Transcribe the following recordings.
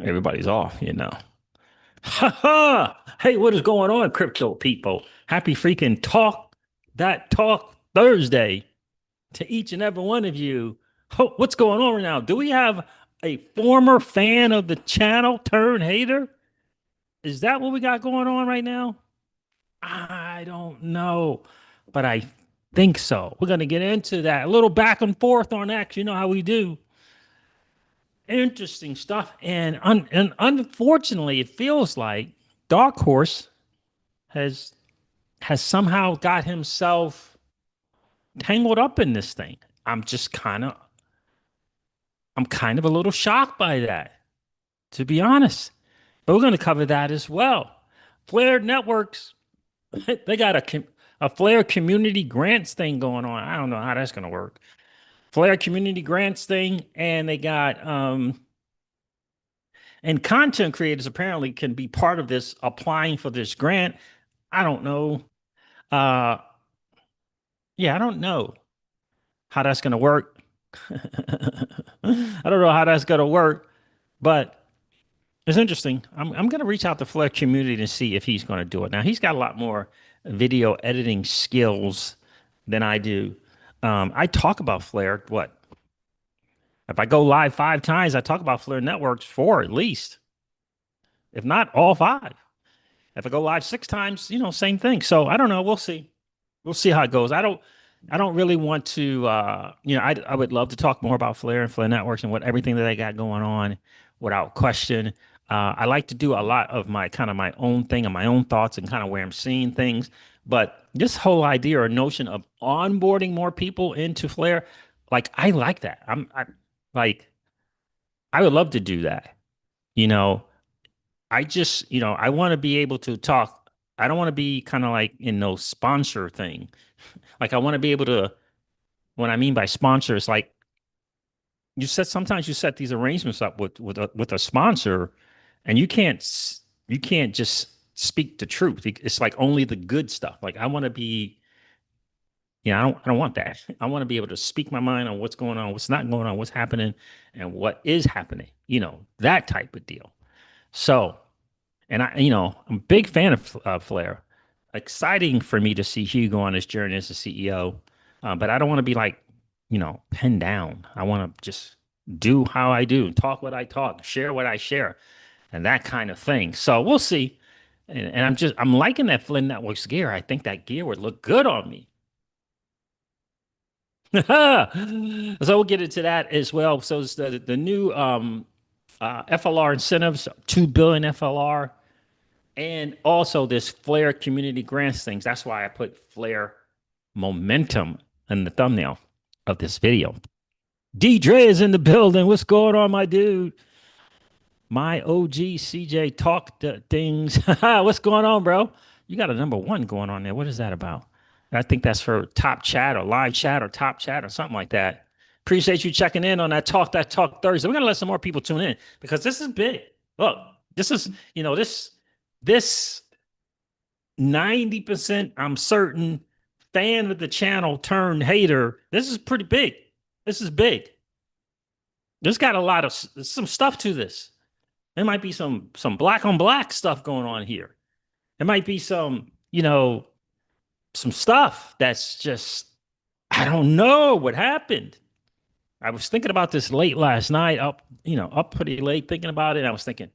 Everybody's off, you know. Ha ha! Hey, what is going on, crypto people? Happy freaking Talk Thursday to each and every one of you. What's going on right now? Do we have a former fan of the channel turn hater? Is that what we got going on right now? I don't know, but I think so. We're going to get into that. A little back and forth on X. You know how we do. Interesting stuff. And unfortunately, it feels like Dark Horse has has somehow got himself tangled up in this thing. I'm just kind of a little shocked by that, to be honest. But we're going to cover that as well. Flare Networks, they got a Flare community grants thing going on. I don't know how that's going to work. Flare community grants thing, and they got and content creators apparently can be part of this applying for this grant. I don't know. Uh, yeah, I don't know how that's going to work. I don't know how that's going to work, but it's interesting. I'm going to reach out to Flair community to see if he's going to do it. Now, he's got a lot more video editing skills than I do. I talk about Flair, what? If I go live 5 times, I talk about Flair Networks 4 at least, if not all 5. If I go live 6 times, same thing. So I don't know. We'll see. We'll see how it goes. I don't really want to I would love to talk more about Flare and Flare Networks and what everything that they got going on without question. I like to do a lot of my own thing and my own thoughts and kind of where I'm seeing things. But this whole idea or notion of onboarding more people into Flare, like I like that. Like I would love to do that. You know, I just, I want to be able to talk. I don't want to be kind of like in no sponsor thing. Like I want to be able to, what I mean by sponsor is like sometimes you set these arrangements up with a sponsor and you can't just speak the truth. It's like only the good stuff. Like I want to be, I don't want that. I want to be able to speak my mind on what's going on, what's not going on, what's happening, and what is happening. That type of deal. So, and I'm a big fan of Flair. Exciting for me to see Hugo on his journey as a CEO, but I don't want to be like, pinned down. I want to just do how I do, talk what I talk, share what I share, and that kind of thing. So we'll see. And I'm liking that Flynn Networks gear. I think that gear would look good on me. So we'll get into that as well. So it's the new FLR incentives, 2 billion FLR. And also this Flare community grants things. That's why I put Flare momentum in the thumbnail of this video. D Dre is in the building. What's going on, my dude? My OG CJ talk things. What's going on, bro? You got a #1 going on there. What is that about? I think that's for top chat or live chat or top chat or something like that. Appreciate you checking in on that talk Thursday. We're gonna let some more people tune in because this is big. Look, this is this 90%, I'm certain, fan of the channel turned hater. This is pretty big. This is big. There's got a lot of some stuff to this. There might be some black on black stuff going on here. There might be some stuff that's just I don't know what happened. I was thinking about this late last night, up pretty late thinking about it. I was thinking,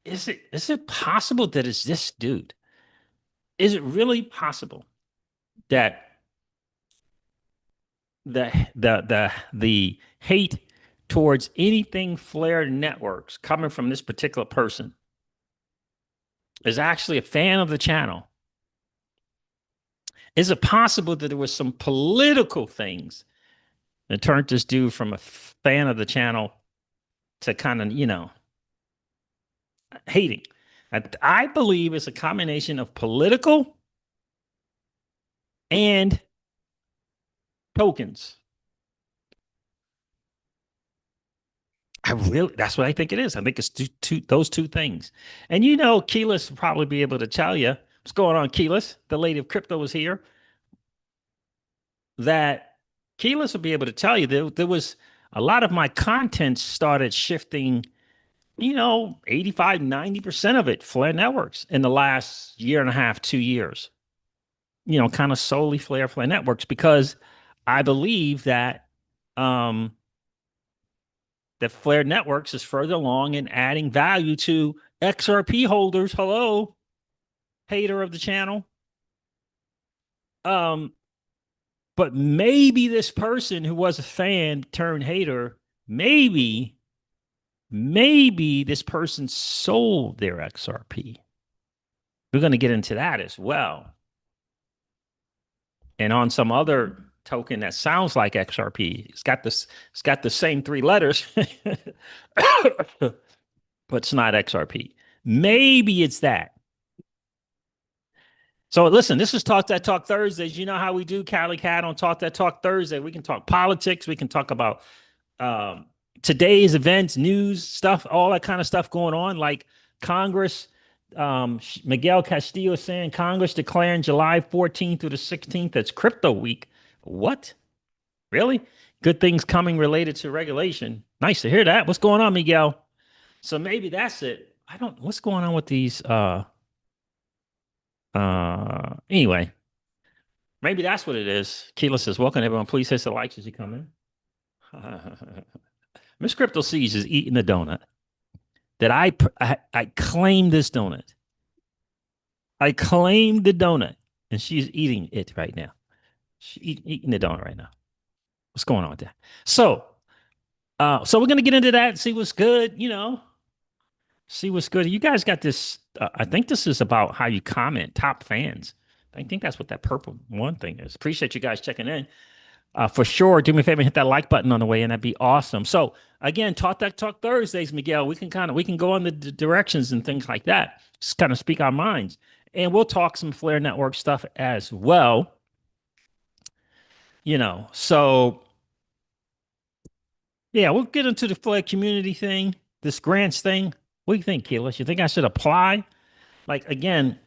is it possible that it's this dude? Is it really possible that the hate towards anything Flare Networks coming from this particular person is actually a fan of the channel? Is it possible that there was some political things that turned this dude from a fan of the channel to kind of, hating? I believe it's a combination of political and tokens. That's what I think it is. I think it's those two things. And Keyless will probably be able to tell you what's going on, Keyless. The lady of crypto is here. That Keyless will be able to tell you there was a lot of my content started shifting 85, 90% of it, Flare Networks in the last year and a half, 2 years, kind of solely Flare Networks, because I believe um, that Flare Networks is further along in adding value to XRP holders. Hello, hater of the channel. Um, but maybe this person who was a fan turned hater, maybe this person sold their XRP. We're going to get into that as well. And on some other token that sounds like XRP, it's got the same three letters, but it's not XRP. Maybe it's that. So listen, this is Talk That Talk Thursdays. You know how we do, Cali Cat, on Talk That Talk Thursday. We can talk politics. We can talk about um, today's events, news, stuff, all that kind of stuff going on. Like Congress, Miguel Castillo saying Congress declaring July 14th through the 16th. That's crypto week. What? Really? Good things coming related to regulation. Nice to hear that. What's going on, Miguel? So maybe that's it. What's going on with these anyway, maybe that's what it is. Keela says, welcome everyone. Please hit the likes as you come in. Miss Crypto Seas is eating the donut. That I claimed this donut. I claimed the donut, and she's eating it right now. She's eating the donut right now. What's going on with that? So we're gonna get into that and see what's good. See what's good. You guys got this. I think this is about how you comment. Top fans. I think that's what that purple one thing is. Appreciate you guys checking in. For sure, do me a favor and hit that like button on the way, and that'd be awesome. So again, Talk That Talk Thursdays, Miguel. We can go on the directions and things like that. Just kind of speak our minds, and we'll talk some Flare Network stuff as well. So yeah, we'll get into the Flare community thing, this grants thing. What do you think, Keyless? You think I should apply? Like again,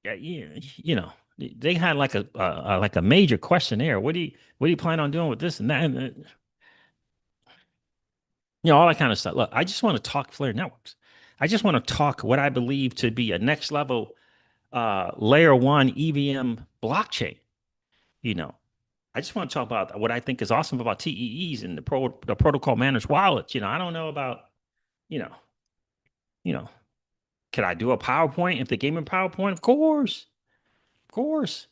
yeah, they had like a major questionnaire. What do you plan on doing with this and that? And, all that kind of stuff. Look, I just want to talk Flare networks. I just want to talk what I believe to be a next level layer one EVM blockchain. You know, I just want to talk about what I think is awesome about TEEs and the protocol managed wallets. I don't know about, you know, you know, could I do a PowerPoint if they gave me a PowerPoint? Of course, of course.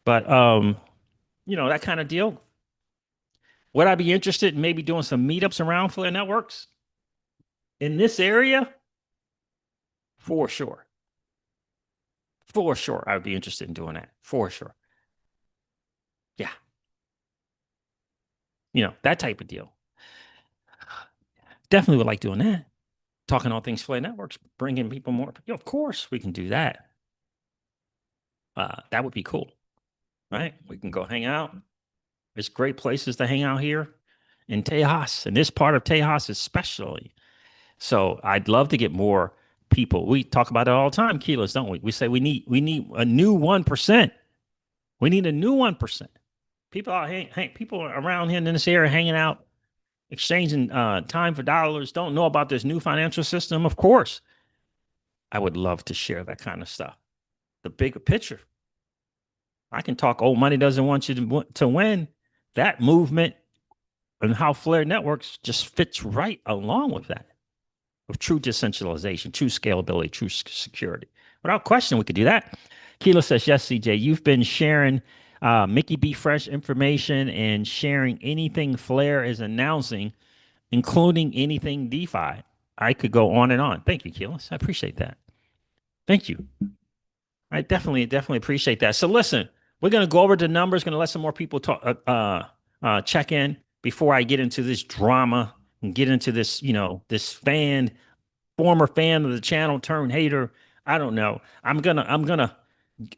But that kind of deal. Would I be interested in maybe doing some meetups around Flare networks in this area? For sure. For sure. I would be interested in doing that. For sure. Yeah. That type of deal. Definitely would like doing that. Talking all things Flare networks, bringing people more. Of course, we can do that. That would be cool. Right? We can go hang out. There's great places to hang out here in Tejas, in this part of Tejas especially. So I'd love to get more people. We talk about it all the time, Keyless, don't we? We say we need a new 1%. We need a new 1%. People are people around here in this area hanging out, exchanging time for dollars, don't know about this new financial system. Of course, I would love to share that kind of stuff. The bigger picture. I can talk old money doesn't want you to win. That movement and how Flare Networks just fits right along with that. Of true decentralization, true scalability, true security. Without question, we could do that. Kilo says, yes, CJ, you've been sharing Mickey B. Fresh information and sharing anything Flare is announcing, including anything DeFi. I could go on and on. Thank you, Keelis. I appreciate that. Thank you. I definitely appreciate that. So listen, we're going to go over the numbers, going to let some more people talk, check in before I get into this drama and get into this, this former fan of the channel turned hater. I don't know. I'm gonna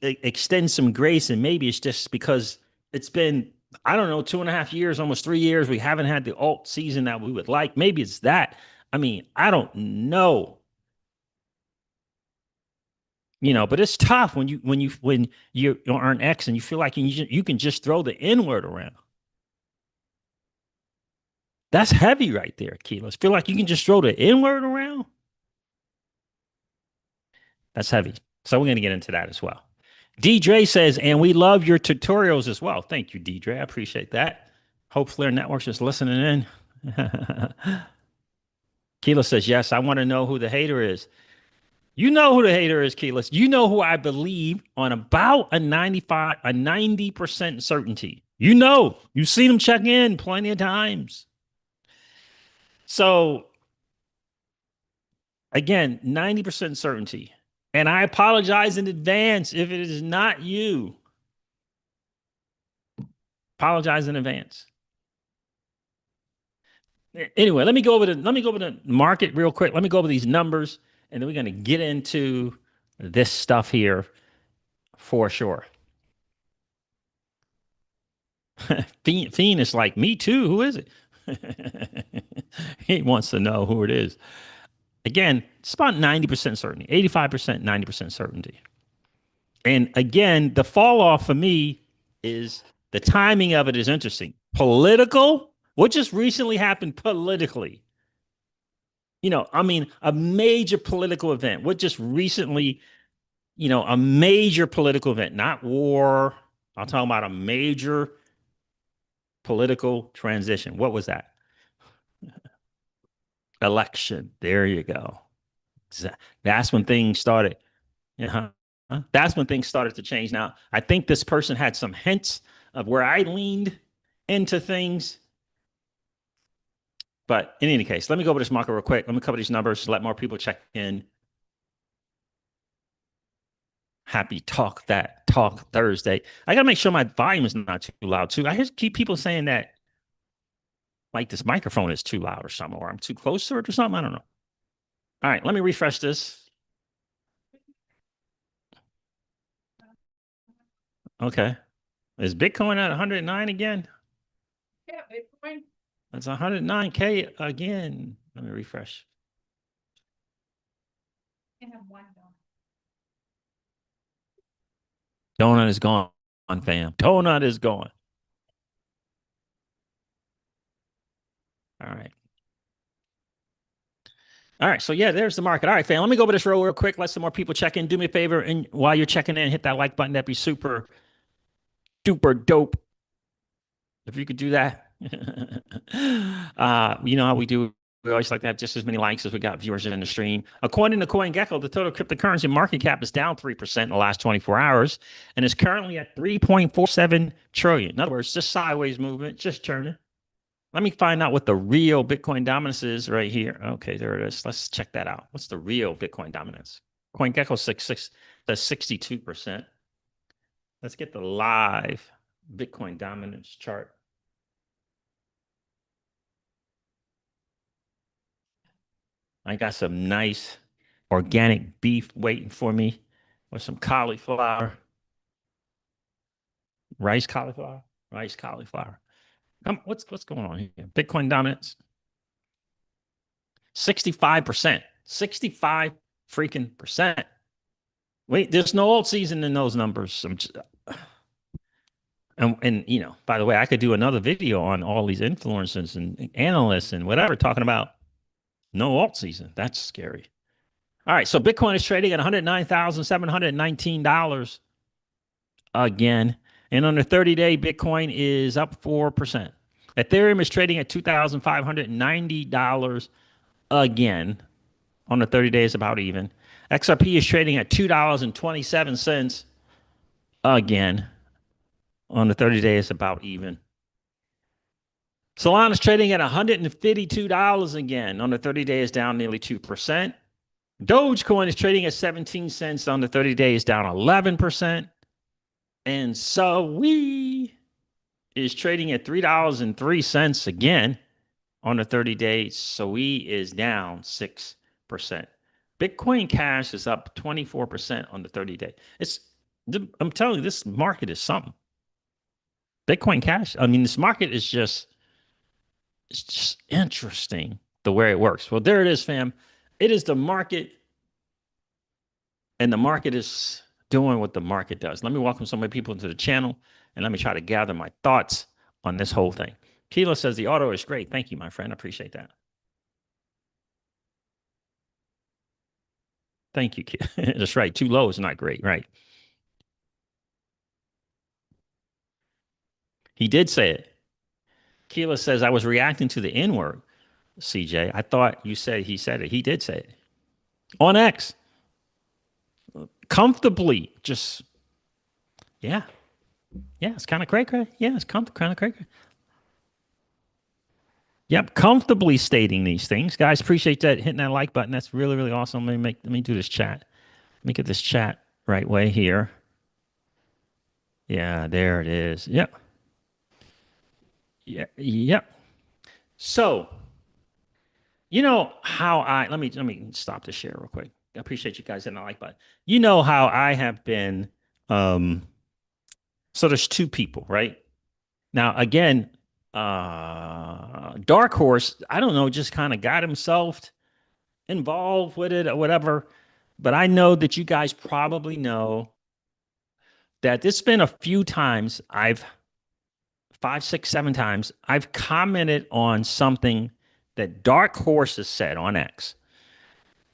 extend some grace, and maybe it's just because it's been, I don't know, 2.5 years, almost 3 years. We haven't had the alt season that we would like. Maybe it's that. I mean, I don't know. But it's tough when you are an X and you feel like you can just throw the N word around. That's heavy right there, Keyless. Feel like you can just throw the N word around? That's heavy. So we're going to get into that as well. DJ says, and we love your tutorials as well. Thank you, DJ. I appreciate that. Hope FLR Networks is listening in. Keyless says, yes, I want to know who the hater is. You know who the hater is, Keyless. You know who I believe on about a 90% certainty. You know, you've seen him check in plenty of times. So again, 90% certainty. And I apologize in advance if it is not you. Apologize in advance. Anyway, let me go over the market real quick. Let me go over these numbers, and then we're going to get into this stuff here for sure. Fiend is like, me too. Who is it? He wants to know who it is. Again, it's about 90% certainty, 85%, 90% certainty. And again, the fall off for me is the timing of it is interesting. Political, what just recently happened politically? You know, I mean, a major political event. What just recently, you know, a major political event, not war. I'm talking about a major political transition. What was that? Election. There you go. That's when things started. Yeah. That's when things started to change. Now, I think this person had some hints of where I leaned into things. But in any case, let me go over this market real quick. Let me cover these numbers, let more people check in. Happy Talk Thursday. I got to make sure my volume is not too loud, too. I hear keep people saying that like this microphone is too loud or something, or I'm too close to it or something. I don't know. All right, let me refresh this. Okay. Is Bitcoin at 109 again? Yeah, Bitcoin. That's 109K again. Let me refresh. Donut is gone, fam. Donut is gone. All right. All right. So yeah, there's the market. All right, fam. Let me go over this real quick. Let some more people check in. Do me a favor, and while you're checking in, hit that like button. That'd be super duper dope. If you could do that. You know how we do. We always like to have just as many likes as we got viewers in the stream. According to CoinGecko, the total cryptocurrency market cap is down 3% in the last 24 hours and is currently at 3.47 trillion. In other words, just sideways movement, just turning. Let me find out what the real Bitcoin dominance is right here. Okay, there it is. Let's check that out. What's the real Bitcoin dominance? CoinGecko 66, that's 62%. Let's get the live Bitcoin dominance chart. I got some nice organic beef waiting for me with some cauliflower, rice cauliflower. What's going on here? Bitcoin dominance, 65%, 65 freaking percent. Wait, there's no alt season in those numbers. And you know, by the way, I could do another video on all these influencers and analysts and whatever talking about no alt season. That's scary. All right, so Bitcoin is trading at $109,719 again. And on the 30-day, Bitcoin is up 4%. Ethereum is trading at $2,590 again. On the 30 days, about even. XRP is trading at $2.27 again. On the 30 days, about even. Solana is trading at $152 again. On the 30 days, down nearly 2%. Dogecoin is trading at 17 cents on the 30 days, down 11%. And so we is trading at $3.03 again on the 30 days. So we is down 6%. Bitcoin Cash is up 24% on the 30 day. I'm telling you, this market is something. Bitcoin Cash, I mean, this market is it's just interesting the way it works. Well, there it is, fam. It is the market, and the market is doing what the market does. Let me welcome so many people into the channel, and let me try to gather my thoughts on this whole thing. Keela says the auto is great. Thank you, my friend. I appreciate that. Thank you. That's right. Too low is not great. Right. He did say it. Keela says I was reacting to the N word. CJ, I thought you said he said it. He did say it on X comfortably. Just yeah, yeah. It's kind of cray cray. Yeah, it's kind of cray cray. Yep, comfortably stating these things, guys. Appreciate that hitting that like button. That's really really awesome. Let me do this chat. Let me get this chat right way here. Yeah, there it is. Yep. Yeah. Yep. So you know how I let me stop the share real quick. I appreciate you guys hitting the like button. You know how I have been. So there's two people, right? Now again, Dark Horse. I don't know, just kind of got himself involved with it or whatever. But I know that you guys probably know that it's been a few times. I've five, six, seven times. I've commented on something that Dark Horse has said on X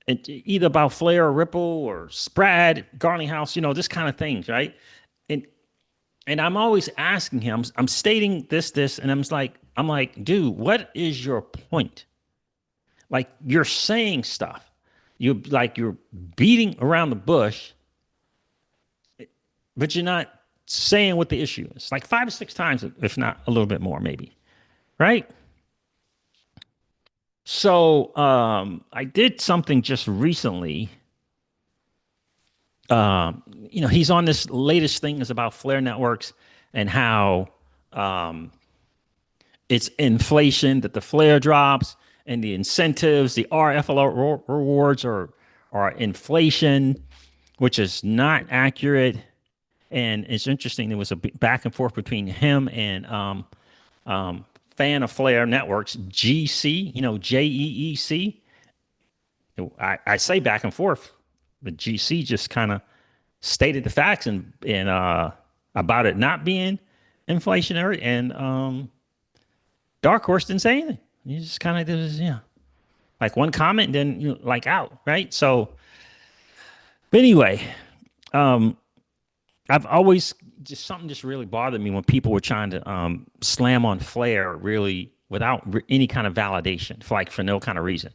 either about Flair or Ripple or Spread, Garling House, this kind of things, right? And and I'm always asking him, I'm stating this, and I'm like, dude, what is your point? Like you're saying stuff, you're beating around the bush, but you're not saying what the issue is. Like five or six times, if not a little bit more, maybe, right? So I did something just recently. He's on this latest thing is about Flare networks and how it's inflation that the Flare drops and the incentives, the RFLR rewards are inflation, which is not accurate. And it's interesting. There was a back and forth between him and fan of Flare Networks, GC, JEEC. I say back and forth, but GC just kind of stated the facts and about it not being inflationary, and Dark Horse didn't say anything. He just kind of did his, like one comment, and then like out, right? So, but anyway, um, I've always just something just really bothered me when people were trying to slam on Flair really without any kind of validation, for no kind of reason,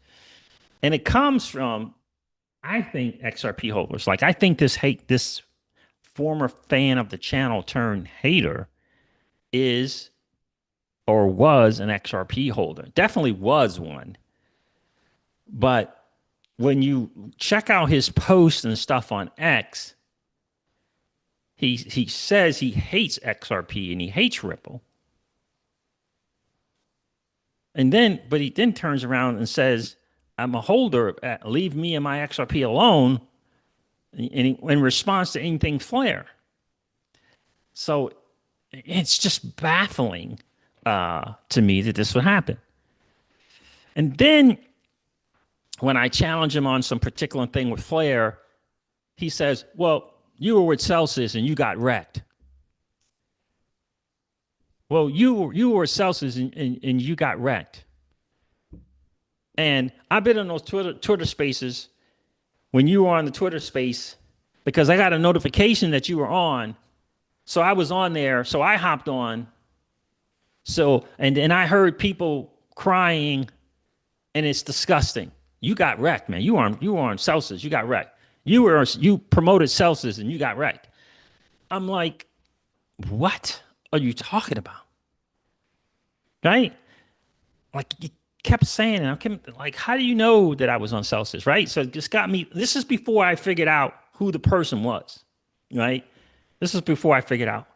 and it comes from I think XRP holders. Like I think this former fan of the channel turned hater is or was an XRP holder. Definitely was one. But when you check out his posts and stuff on X, he says he hates XRP and he hates Ripple. But he then turns around and says, I'm a holder, leave me and my XRP alone, in response to anything Flare. So it's just baffling to me that this would happen. And then when I challenge him on some particular thing with Flair, he says, well, you were with Celsius and you got wrecked. Well, you were with Celsius and you got wrecked. And I've been on those Twitter spaces when you were on the Twitter space because I got a notification that you were on. So I was on there. So I hopped on. So, and I heard people crying, and it's disgusting. You got wrecked, man. You were on Celsius. You got wrecked. You promoted Celsius and you got wrecked. I'm like, what are you talking about? Right? Like you kept saying it. I kept like, how do you know that I was on Celsius? Right? So this got me. This is before I figured out who the person was. Right? This is before I figured out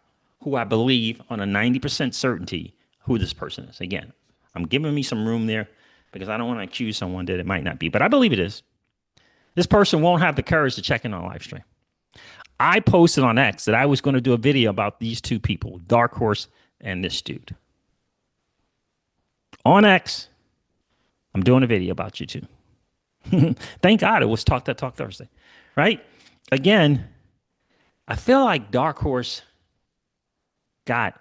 who I believe on a 90% certainty who this person is. Again, I'm giving me some room there because I don't want to accuse someone that it might not be, but I believe it is. This person won't have the courage to check in on live stream. I posted on X that I was going to do a video about these two people, Dark Horse and this dude. On X, I'm doing a video about you two. Thank God it was Talk Thursday, right? Again, I feel like Dark Horse got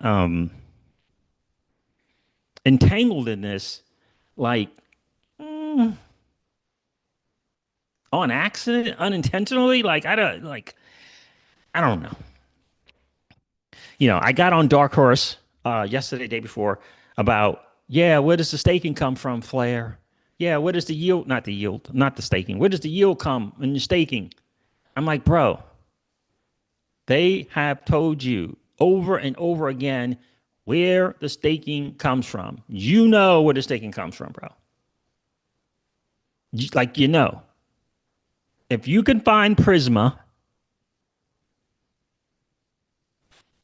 entangled in this, like mm, on accident, unintentionally. Like I don't know. I got on Dark Horse yesterday, day before, about yeah, where does the staking come from, Flair? Yeah, where does the yield, not the yield, not the staking, where does the yield come in the staking? I'm like, bro, they have told you over and over again where the staking comes from. You know where the staking comes from, bro. Like, if you can find Prisma,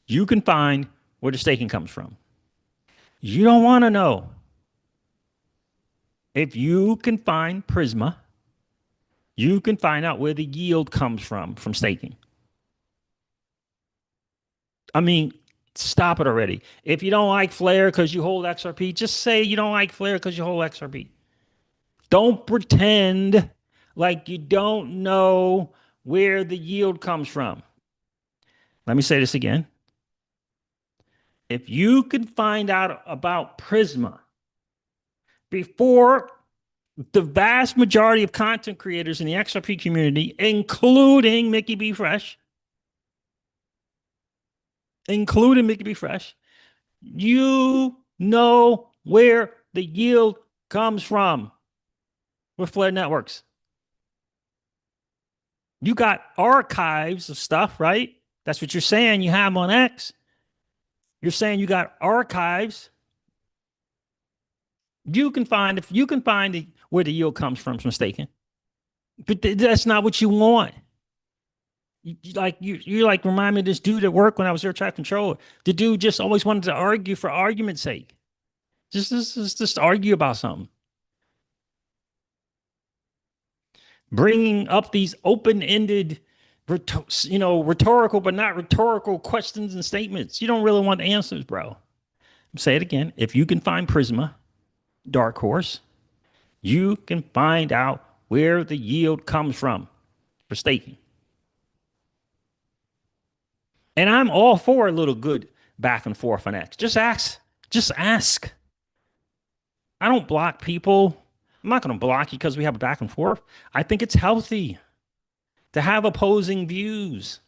you can find where the staking comes from. You don't want to know. If you can find Prisma, you can find out where the yield comes from staking. I mean, stop it already. If you don't like Flare because you hold XRP, just say you don't like Flare because you hold XRP. Don't pretend like you don't know where the yield comes from. Let me say this again. If you can find out about Prisma before the vast majority of content creators in the XRP community, including Mickey B. Fresh, you know where the yield comes from with Flare Networks. You got archives of stuff, right? That's what you're saying you have on X. You're saying you got archives. You can find if you can find where the yield comes from staking, but that's not what you want. You like remind me of this dude at work when I was air traffic controller. The dude just always wanted to argue for argument's sake. Just argue about something. Bringing up these open-ended, rhetorical but not rhetorical questions and statements. You don't really want answers, bro. Say it again. If you can find Prisma, Dark Horse, you can find out where the yield comes from for staking. And I'm all for a little good back and forth on X. Just ask. Just ask. I don't block people. I'm not going to block you because we have a back and forth. I think it's healthy to have opposing views,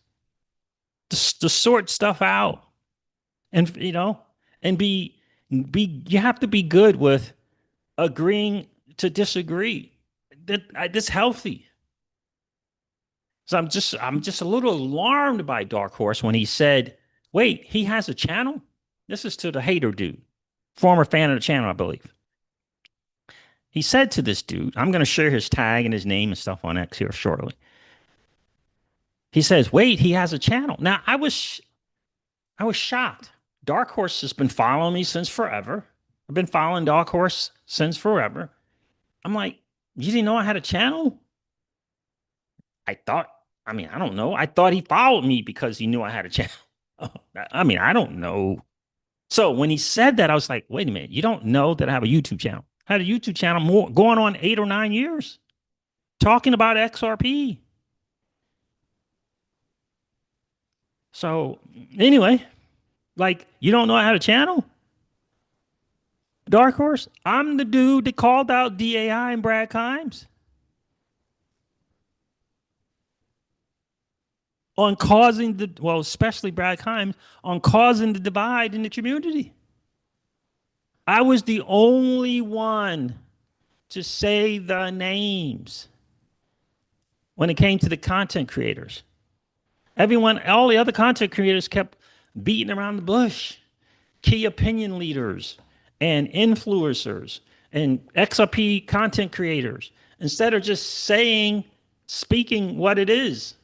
to sort stuff out, and and you have to be good with agreeing to disagree. That's healthy. So I'm just a little alarmed by Dark Horse when he said, "Wait, he has a channel." This is to the hater dude, former fan of the channel, I believe. He said to this dude, I'm going to share his tag and his name and stuff on X here shortly. He says, "Wait, he has a channel." Now I was shocked. Dark Horse has been following me since forever. I've been following Dark Horse since forever. I'm like, you didn't know I had a channel? I thought, I don't know. I thought he followed me because he knew I had a channel. I don't know. So when he said that, I was like, wait a minute, you don't know that I have a YouTube channel. I had a YouTube channel going on 8 or 9 years talking about XRP. So anyway, like, you don't know I had a channel? Dark Horse? I'm the dude that called out DAI and Brad Kimes on causing especially Brad Kimes, on causing the divide in the community. I was the only one to say the names when it came to the content creators. All the other content creators kept beating around the bush. Key opinion leaders and influencers and XRP content creators, instead of just speaking what it is.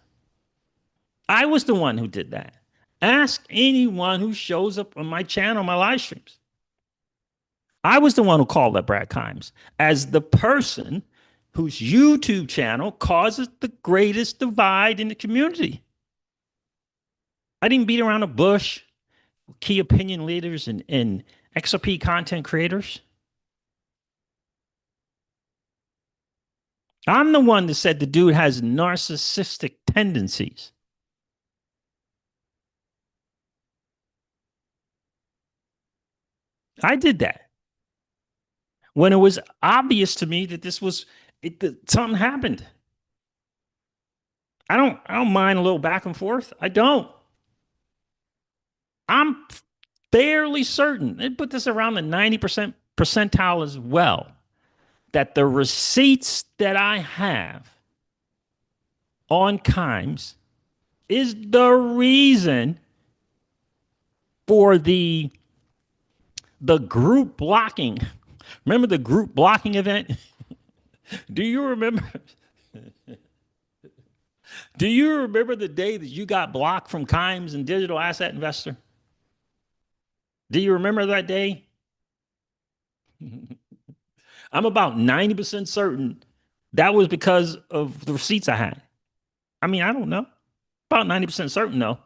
I was the one who did that. Ask anyone who shows up on my channel, my live streams. I was the one who called up Brad Kimes as the person whose YouTube channel causes the greatest divide in the community. I didn't beat around the bush. Key opinion leaders and XRP content creators. I'm the one that said the dude has narcissistic tendencies. I did that. when it was obvious to me that that something happened. I don't mind a little back and forth. I don't. I'm fairly certain. They put this around the 90% percentile as well. That the receipts that I have on Kimes is the reason for the group blocking. Remember the group blocking event? Do you remember? Do you remember the day that you got blocked from Kimes and Digital Asset Investor? Do you remember that day? I'm about 90% certain that was because of the receipts I had. I mean, I don't know. About 90% certain though.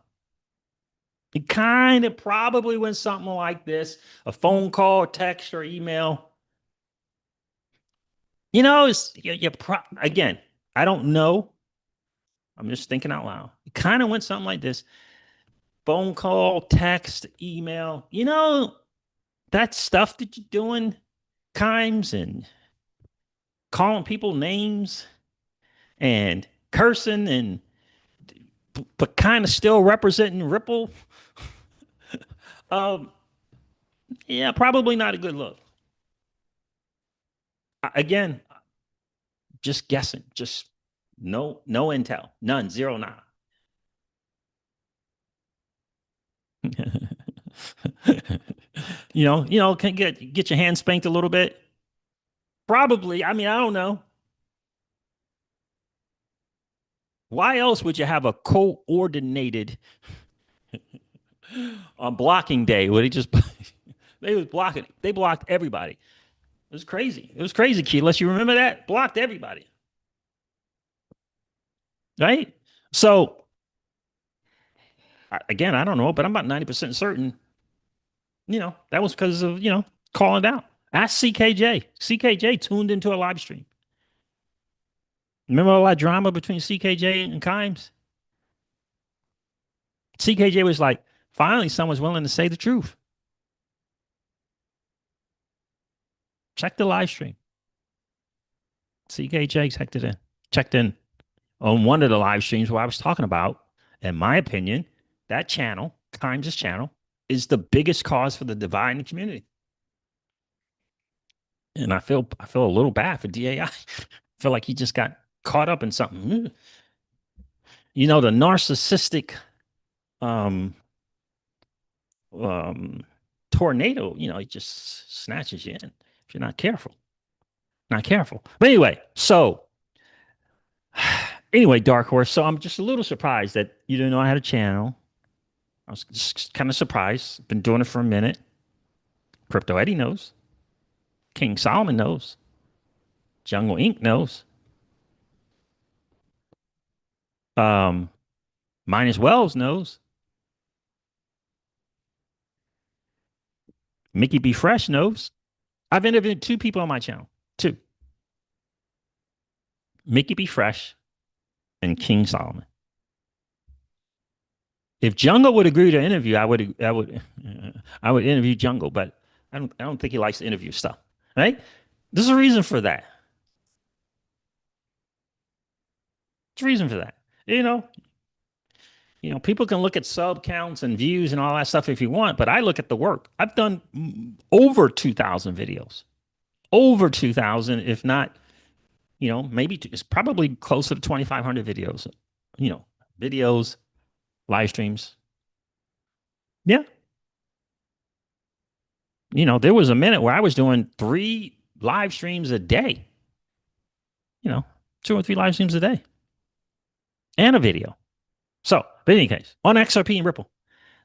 It kind of probably went something like this: a phone call, text, or email. Again, I don't know. I'm just thinking out loud. It kind of went something like this: phone call, text, email. That stuff that you're doing, Kimes, and calling people names and cursing and but kind of still representing Ripple. Um, yeah, probably not a good look. Again, just guessing, just no intel, none, zero, none. Can get your hand spanked a little bit. Probably. I mean, I don't know. Why else would you have a coordinated on blocking day where they was blocking? They blocked everybody. It was crazy. It was crazy, Key. Unless you remember that, blocked everybody. Right. So again, I don't know, but I'm about 90% certain. That was because of calling out. Ask CKJ. CKJ tuned into a live stream. Remember all that drama between CKJ and Kimes? CKJ was like, finally, someone's willing to say the truth. Check the live stream. CKJ checked in on one of the live streams where I was talking about, in my opinion, that channel, Kimes' channel, is the biggest cause for the divide in the community. And I feel a little bad for DAI. I feel like he just got caught up in something. The narcissistic um um tornado, it just snatches you in if you're not careful. Not careful. But anyway, Dark Horse. So I'm just a little surprised that you didn't know I had a channel. I was just kind of surprised. Been doing it for a minute. Crypto Eddie knows. King Solomon knows. Jungle Inc. knows. Um, Minus Wells knows. Mickey B. Fresh knows. I've interviewed two people on my channel. Two. Mickey B. Fresh and King Solomon. If Jungle would agree to interview, I would interview Jungle, but I don't think he likes to interview stuff. Right? There's a reason for that. There's a reason for that. People can look at sub counts and views and all that stuff if you want, but I look at the work. I've done over 2,000 videos, over 2,000, if not, maybe it's probably closer to 2,500 videos, videos, live streams. Yeah. There was a minute where I was doing 3 live streams a day, 2 or 3 live streams a day and a video. So, but in any case, on XRP and Ripple.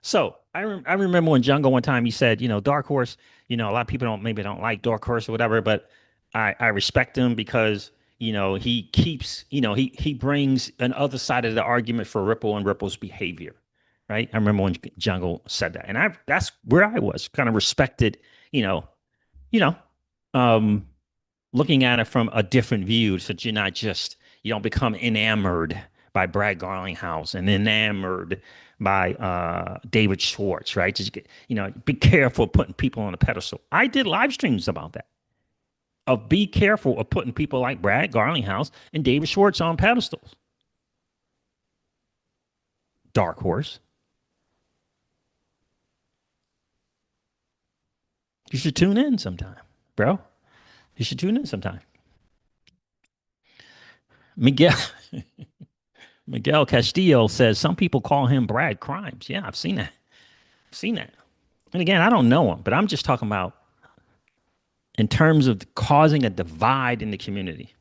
So I remember when Jungle one time he said, Dark Horse, a lot of people don't like Dark Horse or whatever, but I respect him because, he keeps, he brings an other side of the argument for Ripple and Ripple's behavior. Right. I remember when Jungle said that. And that's where I was kind of respected, you know, um, looking at it from a different view, so that you don't become enamored by Brad Garlinghouse and enamored by David Schwartz, right? Just be careful putting people on a pedestal. I did live streams about that. of be careful of putting people like Brad Garlinghouse and David Schwartz on pedestals. Dark horse. You should tune in sometime, bro. You should tune in sometime. Miguel Miguel Castillo says some people call him Brad Crimes. Yeah, I've seen that. I've seen that. And again, I don't know him, but I'm just talking about in terms of causing a divide in the community.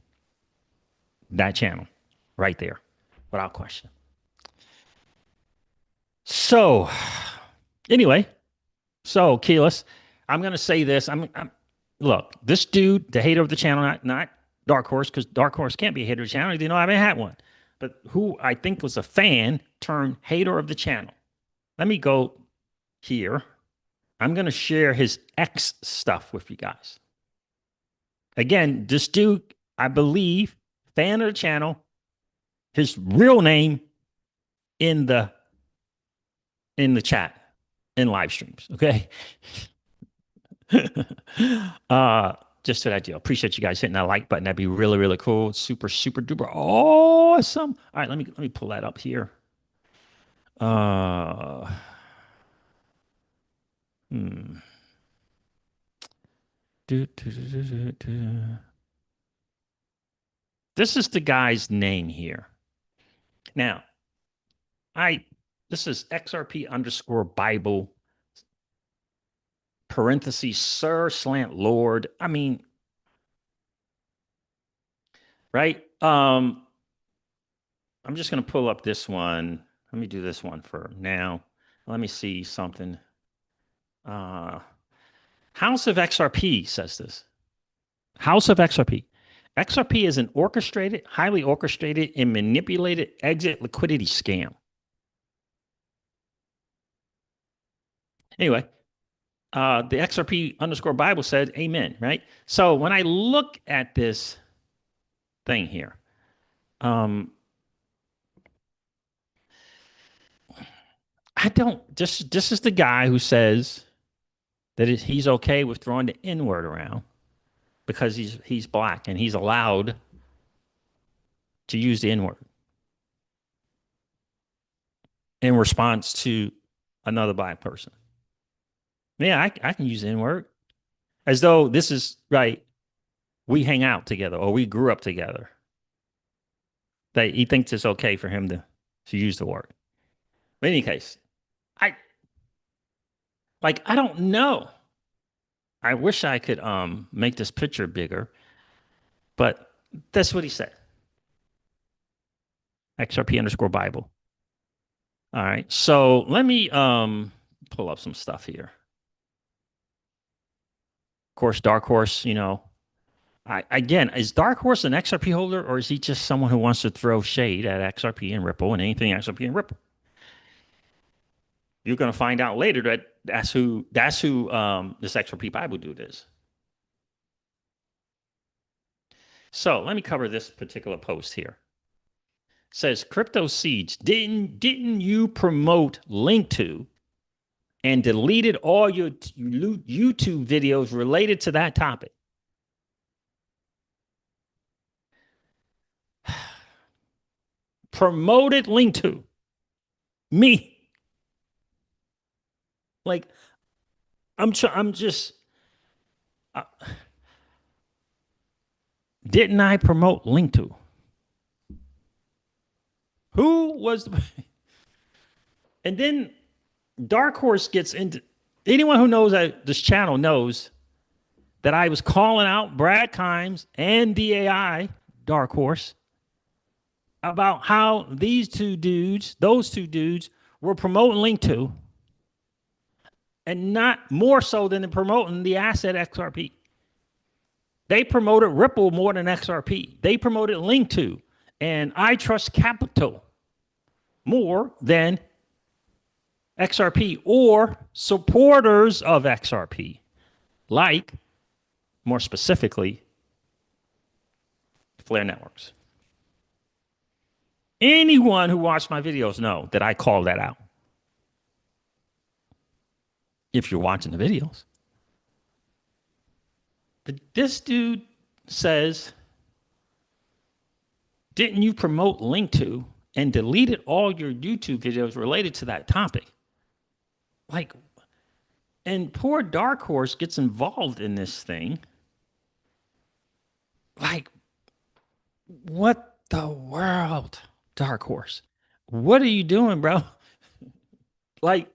That channel right there, without question. So, anyway, so Keyless, I'm going to say this. Look, this dude, the hater of the channel, not Dark Horse, because Dark Horse can't be a hater of the channel. He didn't know I haven't had one. But who I think was a fan turned hater of the channel. Let me go here. I'm going to share his X stuff with you guys. Again, this dude, I believe, fan of the channel, his real name in the chat, in live streams, okay? Just to that deal. Appreciate you guys hitting that like button. That'd be really, really cool. Super, super duper awesome. All right, let me pull that up here. This is the guy's name here. Now, this is XRP underscore Bible parentheses Sir Slant Lord. I mean, right? I'm just going to pull up this one. Let me do this one for now. Let me see something. House of XRP says this. House of XRP. XRP is an highly orchestrated and manipulated exit liquidity scam. Anyway, the XRP underscore Bible said, amen, right? So when I look at this thing here, this is the guy who says that he's okay with throwing the N word around because he's black and he's allowed to use the N word in response to another black person. Yeah, I can use the N word as though this is right. We hang out together or we grew up together. That he thinks it's okay for him to use the word. But in any case, I don't know. I wish I could make this picture bigger, but that's what he said. XRP underscore Bible. All right. So let me pull up some stuff here. Of course, Dark Horse, again, is Dark Horse an XRP holder or is he just someone who wants to throw shade at XRP and Ripple and anything XRP and Ripple? You're going to find out later that that's who this XRP Bible dude is. So let me cover this particular post here. It says Crypto Seeds, didn't you promote link to and deleted all your YouTube videos related to that topic? Promoted link to me. Like, I'm just, didn't I promote link to? Who was the, and then Dark Horse gets into, anyone who knows this channel knows that I was calling out Brad Kimes and DAI, Dark Horse, about how those two dudes were promoting link to, and not more so than promoting the asset XRP. They promoted Ripple more than XRP. They promoted link to and I Trust Capital more than XRP or supporters of XRP, like, more specifically, FLR Networks. Anyone who watched my videos know that I call that out. If you're watching the videos. But this dude says, didn't you promote link to and deleted all your YouTube videos related to that topic? Like, and poor Dark Horse gets involved in this thing. Like, what the world, Dark Horse? What are you doing, bro? Like,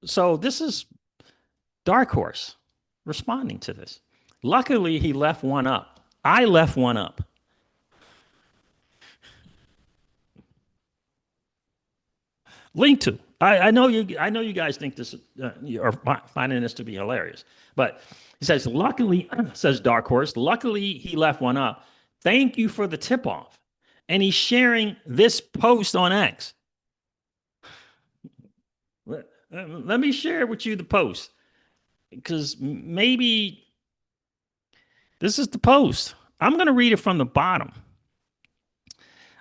so this is Dark Horse responding to this. Luckily, he left one up. I left one up. Link to. I know you. I know you guys think this you are finding this to be hilarious, but he says, luckily, says Dark Horse. Luckily, he left one up. Thank you for the tip off, and he's sharing this post on X. Let me share with you the post because maybe this is the post. I'm going to read it from the bottom.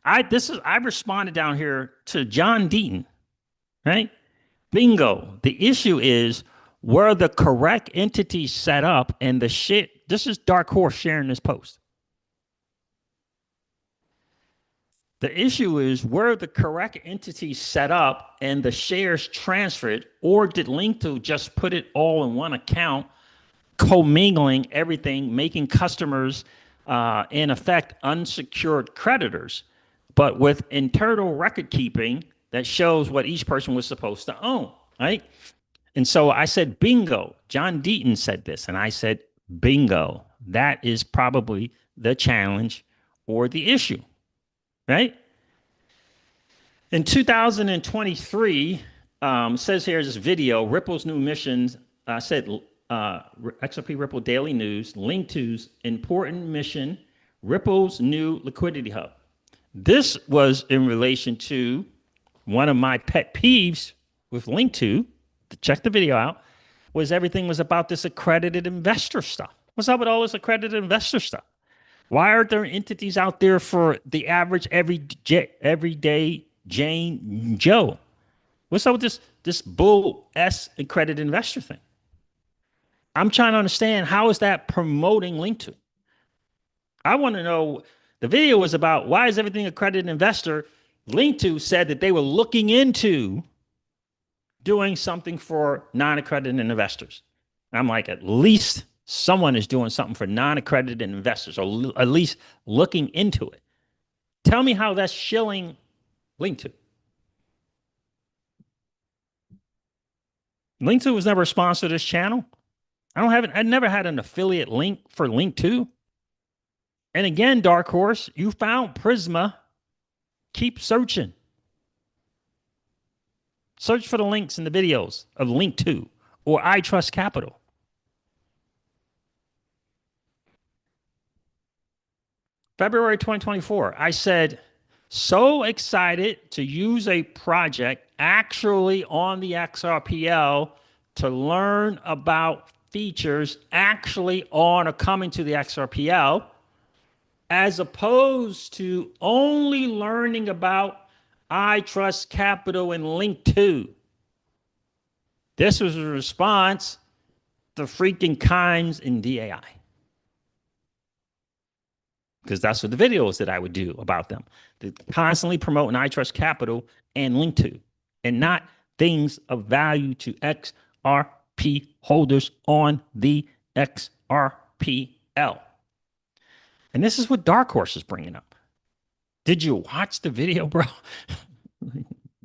I responded down here to John Deaton, right? Bingo. The issue is were the correct entities set up and the shit. This is Dark Horse sharing this post. The issue is were the correct entities set up and the shares transferred, or did Linkto just put it all in one account, commingling everything, making customers, in effect, unsecured creditors, but with internal record keeping that shows what each person was supposed to own, right? And so I said, bingo. John Deaton said this, and I said, bingo. That is probably the challenge or the issue, right? In 2023, says here this video, Ripple's new mission said XRP Ripple Daily News, link to's important mission, Ripple's new liquidity hub. This was in relation to one of my pet peeves with link to check the video out, was everything was about this accredited investor stuff. What's up with all this accredited investor stuff? Why aren't there entities out there for the average everyday Jane Joe? What's up with this bull S accredited investor thing? I'm trying to understand how is that promoting link to? I want to know. The video was about why is everything accredited investor. Link to said that they were looking into doing something for non-accredited investors. I'm like, at least someone is doing something for non-accredited investors, or at least looking into it. Tell me how that's shilling Link to. Link to was never a sponsor of this channel. I never had an affiliate link for Link to. And again, Dark Horse, you found Prisma. Keep searching. Search for the links in the videos of Link to or I Trust Capital. February 2024, I said, so excited to use a project actually on the XRPL to learn about features actually on or coming to the XRPL, as opposed to only learning about I Trust Capital and Link to. This was a response to freaking Kimes and DAI. Because that's what the videos that I would do about them. To constantly promoting I Trust Capital and Link to, and not things of value to XRP holders on the XRPL. And this is what Dark Horse is bringing up. Did you watch the video, bro?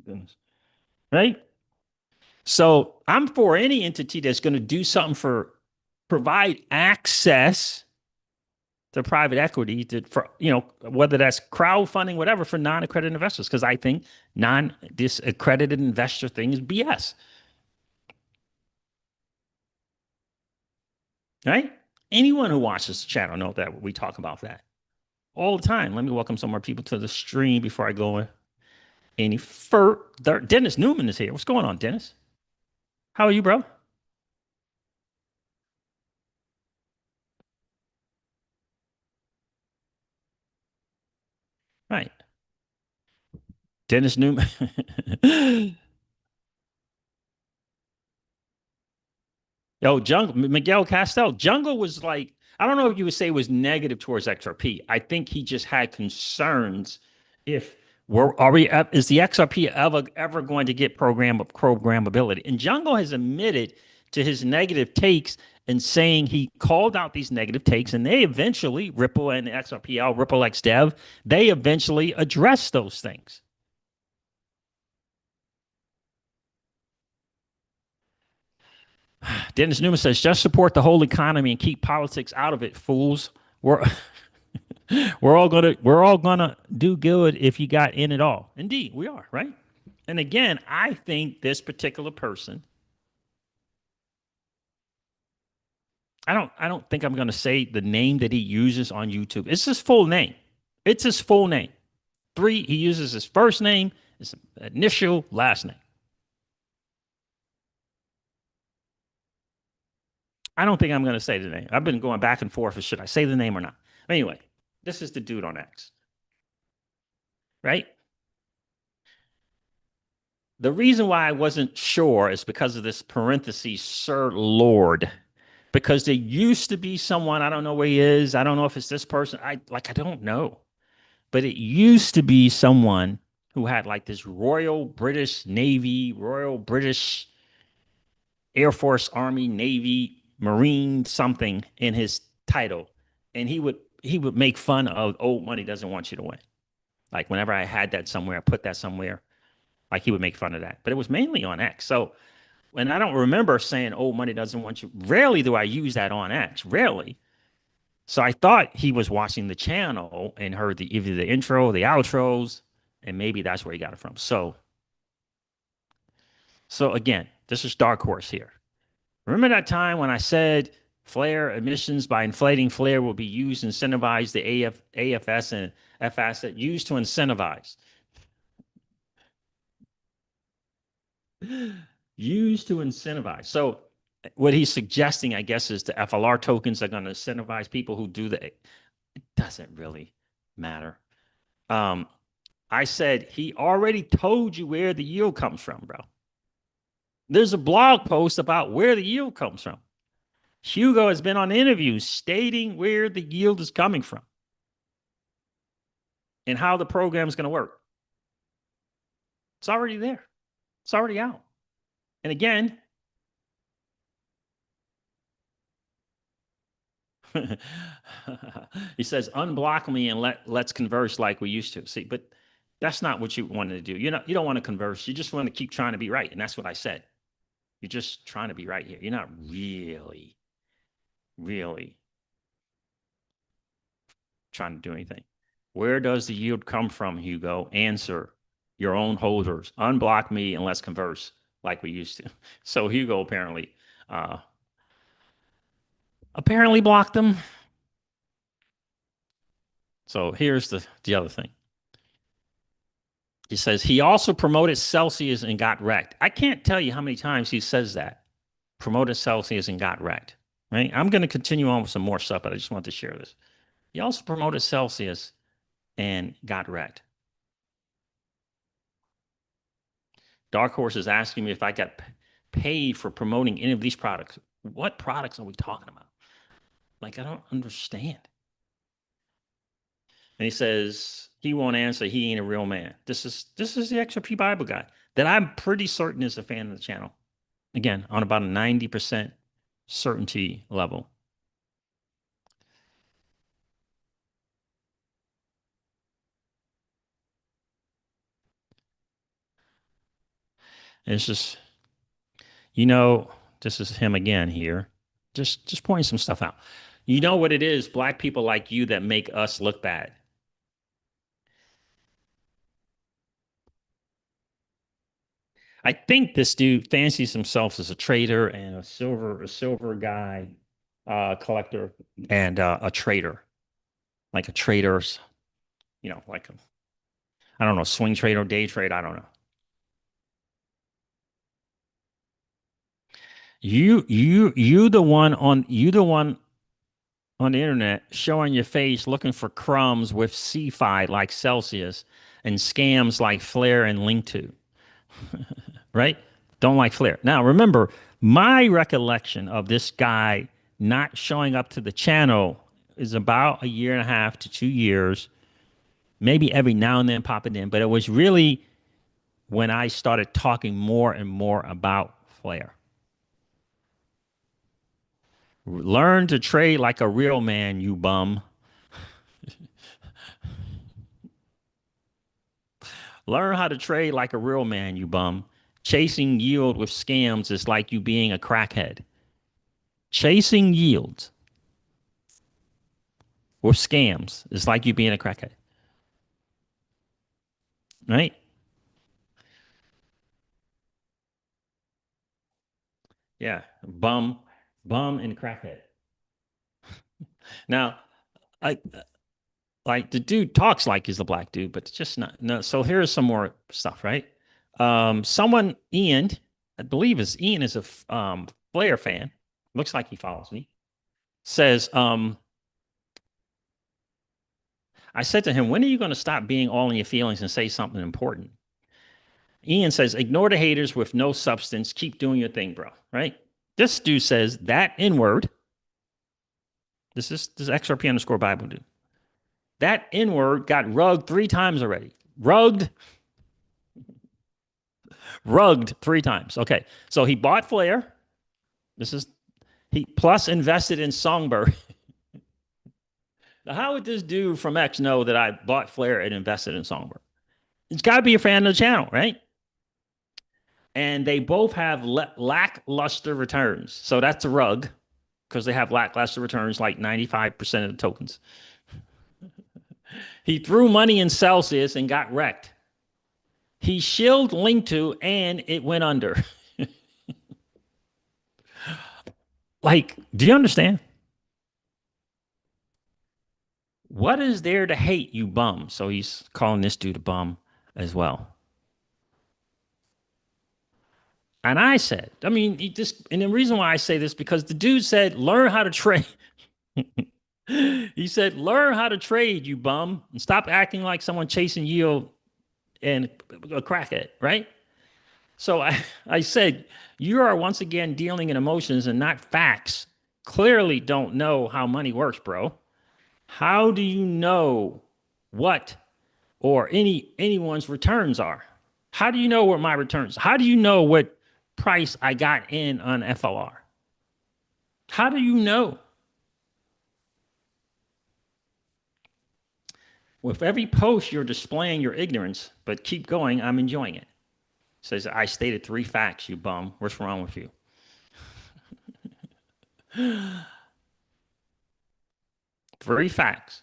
Goodness. Right? So I'm for any entity that's going to do something for provide access to private equity to, for, you know, whether that's crowdfunding, whatever, for non-accredited investors, because I think this accredited investor thing is BS. Right? Anyone who watches the channel know that we talk about that all the time. Let me welcome some more people to the stream before I go any further. Dennis Newman is here. What's going on, Dennis? How are you, bro? Right. Dennis Newman. Yo, Jungle Miguel Castel, Jungle was like, I don't know if you would say was negative towards XRP. I think he just had concerns if we're are we is the XRP ever going to get programmability? And Jungle has admitted to his negative takes and saying he called out these negative takes, and they eventually Ripple and XRPL, Ripple XDev, they eventually addressed those things. Dennis Newman says, just support the whole economy and keep politics out of it, fools. We're we're all gonna do good if you got in it all. Indeed, we are, right? And again, I think this particular person, I don't think I'm gonna say the name that he uses on YouTube. It's his full name. It's his full name. Three, he uses his first name, his initial, last name. I don't think I'm gonna say the name. I've been going back and forth. Should I say the name or not? Anyway, this is the dude on X, right? The reason why I wasn't sure is because of this parenthesis, Sir Lord, because there used to be someone, I don't know where he is. I don't know if it's this person. I don't know. But it used to be someone who had like this Royal British Navy, Royal British Air Force, Army, Navy, Marine, something in his title. And he would make fun of old money doesn't want you to win. Like whenever I had that somewhere, I put that somewhere, like he would make fun of that. But it was mainly on X. So and I don't remember saying old money doesn't want you. Rarely do I use that on X. Rarely. So I thought he was watching the channel and heard either the intro, the outros, and maybe that's where he got it from. So again, this is Dark Horse here. Remember that time when I said flare emissions by inflating flare will be used to incentivize the AFS and F asset used to incentivize. Used to incentivize. So what he's suggesting, I guess, is the FLR tokens are going to incentivize people who do the. It doesn't really matter. I said he already told you where the yield comes from, bro. There's a blog post about where the yield comes from. Hugo has been on interviews stating where the yield is coming from and how the program is going to work. It's already there. It's already out. And again, he says, unblock me and let's converse like we used to. See, but that's not what you wanted to do. You don't want to converse. You just want to keep trying to be right. And that's what I said. You're just trying to be right here. You're not really, really trying to do anything. Where does the yield come from, Hugo? Answer your own holders. Unblock me and let's converse like we used to. So Hugo apparently blocked them. So here's the other thing. He says he also promoted Celsius and got wrecked. I can't tell you how many times he says that. Promoted Celsius and got wrecked. Right? I'm going to continue on with some more stuff, but I just want to share this. He also promoted Celsius and got wrecked. Dark Horse is asking me if I got paid for promoting any of these products. What products are we talking about? Like, I don't understand. And he says he won't answer. He ain't a real man. This is the XRP Bible guy that I'm pretty certain is a fan of the channel. Again, on about a 90% certainty level. It's just, this is him again here. Just pointing some stuff out. You know what it is? Black people like you that make us look bad. I think this dude fancies himself as a trader and a silver guy, collector, and a trader, like a trader's, like I don't know, swing trade or day trade. I don't know. You the one on the internet showing your face looking for crumbs with CFI like Celsius and scams like Flare and Link2, right? Don't like Flare. Now remember, My recollection of this guy not showing up to the channel is about a year and a half to 2 years, maybe every now and then popping in, but it was really when I started talking more and more about FLR. Learn to trade like a real man, you bum. Learn how to trade like a real man, you bum. Chasing yield with scams is like you being a crackhead. Chasing yields with scams is like you being a crackhead, right? Yeah, bum, and crackhead. Now, I like the dude talks like he's a black dude, but it's just not. No. So here's some more stuff, right? Someone Ian, I believe is Ian is a Flair fan. Looks like he follows me. Says, I said to him, when are you going to stop being all in your feelings and say something important? Ian says, ignore the haters with no substance. Keep doing your thing, bro. Right? This dude says that N word. This XRP underscore Bible dude. That N word got rugged 3 times already. Rugged 3 times. Okay. So he bought Flair. This is he plus invested in Songbird. Now, how would this dude from X know that I bought Flair and invested in Songbird? It's got to be a fan of the channel, right? And they both have lackluster returns. So that's a rug because they have lackluster returns like 95% of the tokens. He threw money in Celsius and got wrecked. He shilled Link2 and it went under. Like, do you understand? What is there to hate, you bum? So he's calling this dude a bum as well. And I said, I mean, and the reason why I say this because the dude said, learn how to trade. He said, learn how to trade, you bum, and stop acting like someone chasing yield and a crackhead, right? So I said, you are once again dealing in emotions and not facts. Clearly don't know how money works, bro. How do you know what or anyone's returns are? How do you know what my returns? How do you know what price I got in on FLR? How do you know? With every post, you're displaying your ignorance, but keep going. I'm enjoying it. Says, I stated 3 facts, you bum. What's wrong with you? 3 facts.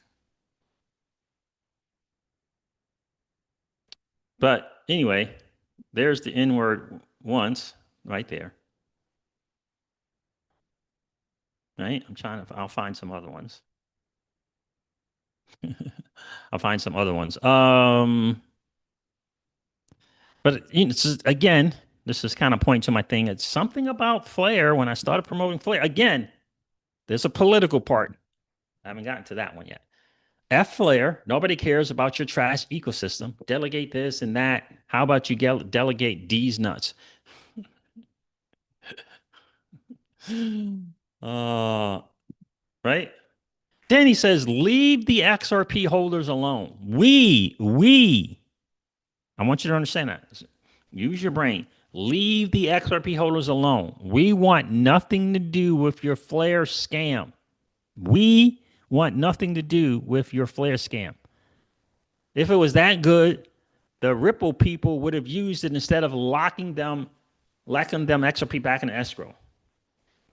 But anyway, there's the N word once right there. Right? I'll find some other ones. I'll find some other ones. But again, this is kind of pointing to my thing. It's something about Flair when I started promoting Flair. Again, there's a political part. I haven't gotten to that one yet. F Flair, nobody cares about your trash ecosystem. Delegate this and that. How about you delegate D's nuts? Right? Then he says, leave the XRP holders alone. I want you to understand that. Use your brain. Leave the XRP holders alone. We want nothing to do with your Flare scam. We want nothing to do with your Flare scam. If it was that good, the Ripple people would have used it instead of locking them XRP back in escrow.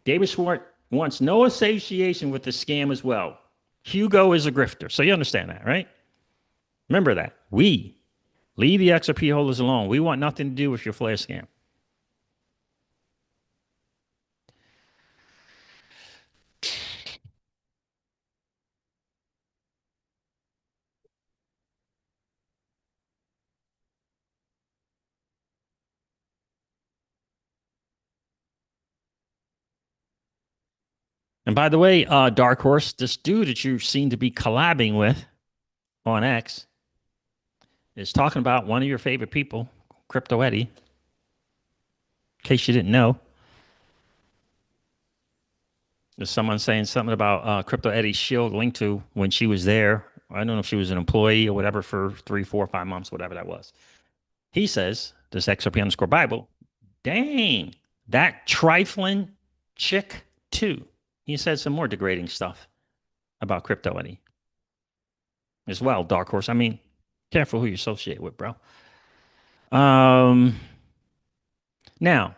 David Schwartz wants no association with the scam as well. Hugo is a grifter. So you understand that, right? Remember that. We leave the XRP holders alone. We want nothing to do with your Flare scam. And by the way, Dark Horse, this dude that you seem to be collabing with on X is talking about one of your favorite people, Crypto Eddie. In case you didn't know, There's someone saying something about Crypto Eddie Shield linked to when she was there. I don't know if she was an employee or whatever for 3, 4, 5 months, whatever that was. He says, this XRP underscore Bible, dang, that trifling chick too. He said some more degrading stuff about Crypto Eddie as well. Dark Horse. I mean, careful who you associate with, bro. Um, now,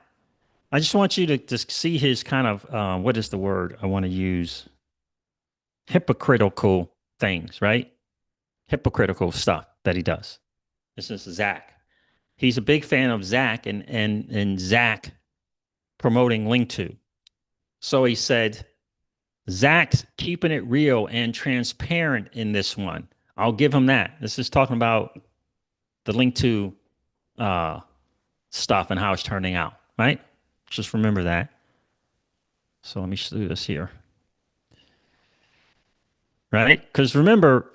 I just want you to just see his kind of what is the word I want to use? Hypocritical things, right? Hypocritical stuff that he does. This is Zach. He's a big fan of Zach and Zach promoting Link2. So he said, Zach's keeping it real and transparent in this one. I'll give him that. This is talking about the Link2 stuff and how it's turning out, right? Just remember that. So let me do this here. Right? Because remember,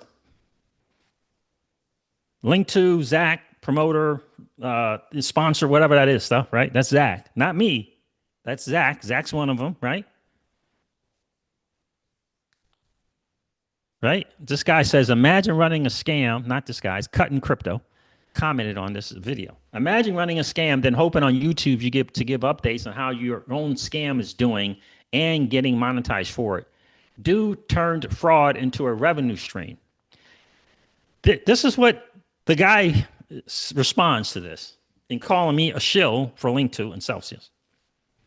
Link2, Zach, promoter, sponsor, whatever that is stuff, right? That's Zach, not me. That's Zach. Zach's one of them, right? Right? This guy says, imagine running a scam. Not this guy, it's Cutting Crypto. Commented on this video. Imagine running a scam, then hoping on YouTube you get to give updates on how your own scam is doing and getting monetized for it. Dude turned fraud into a revenue stream. This is what the guy responds to this in calling me a shill for Link2 and Celsius.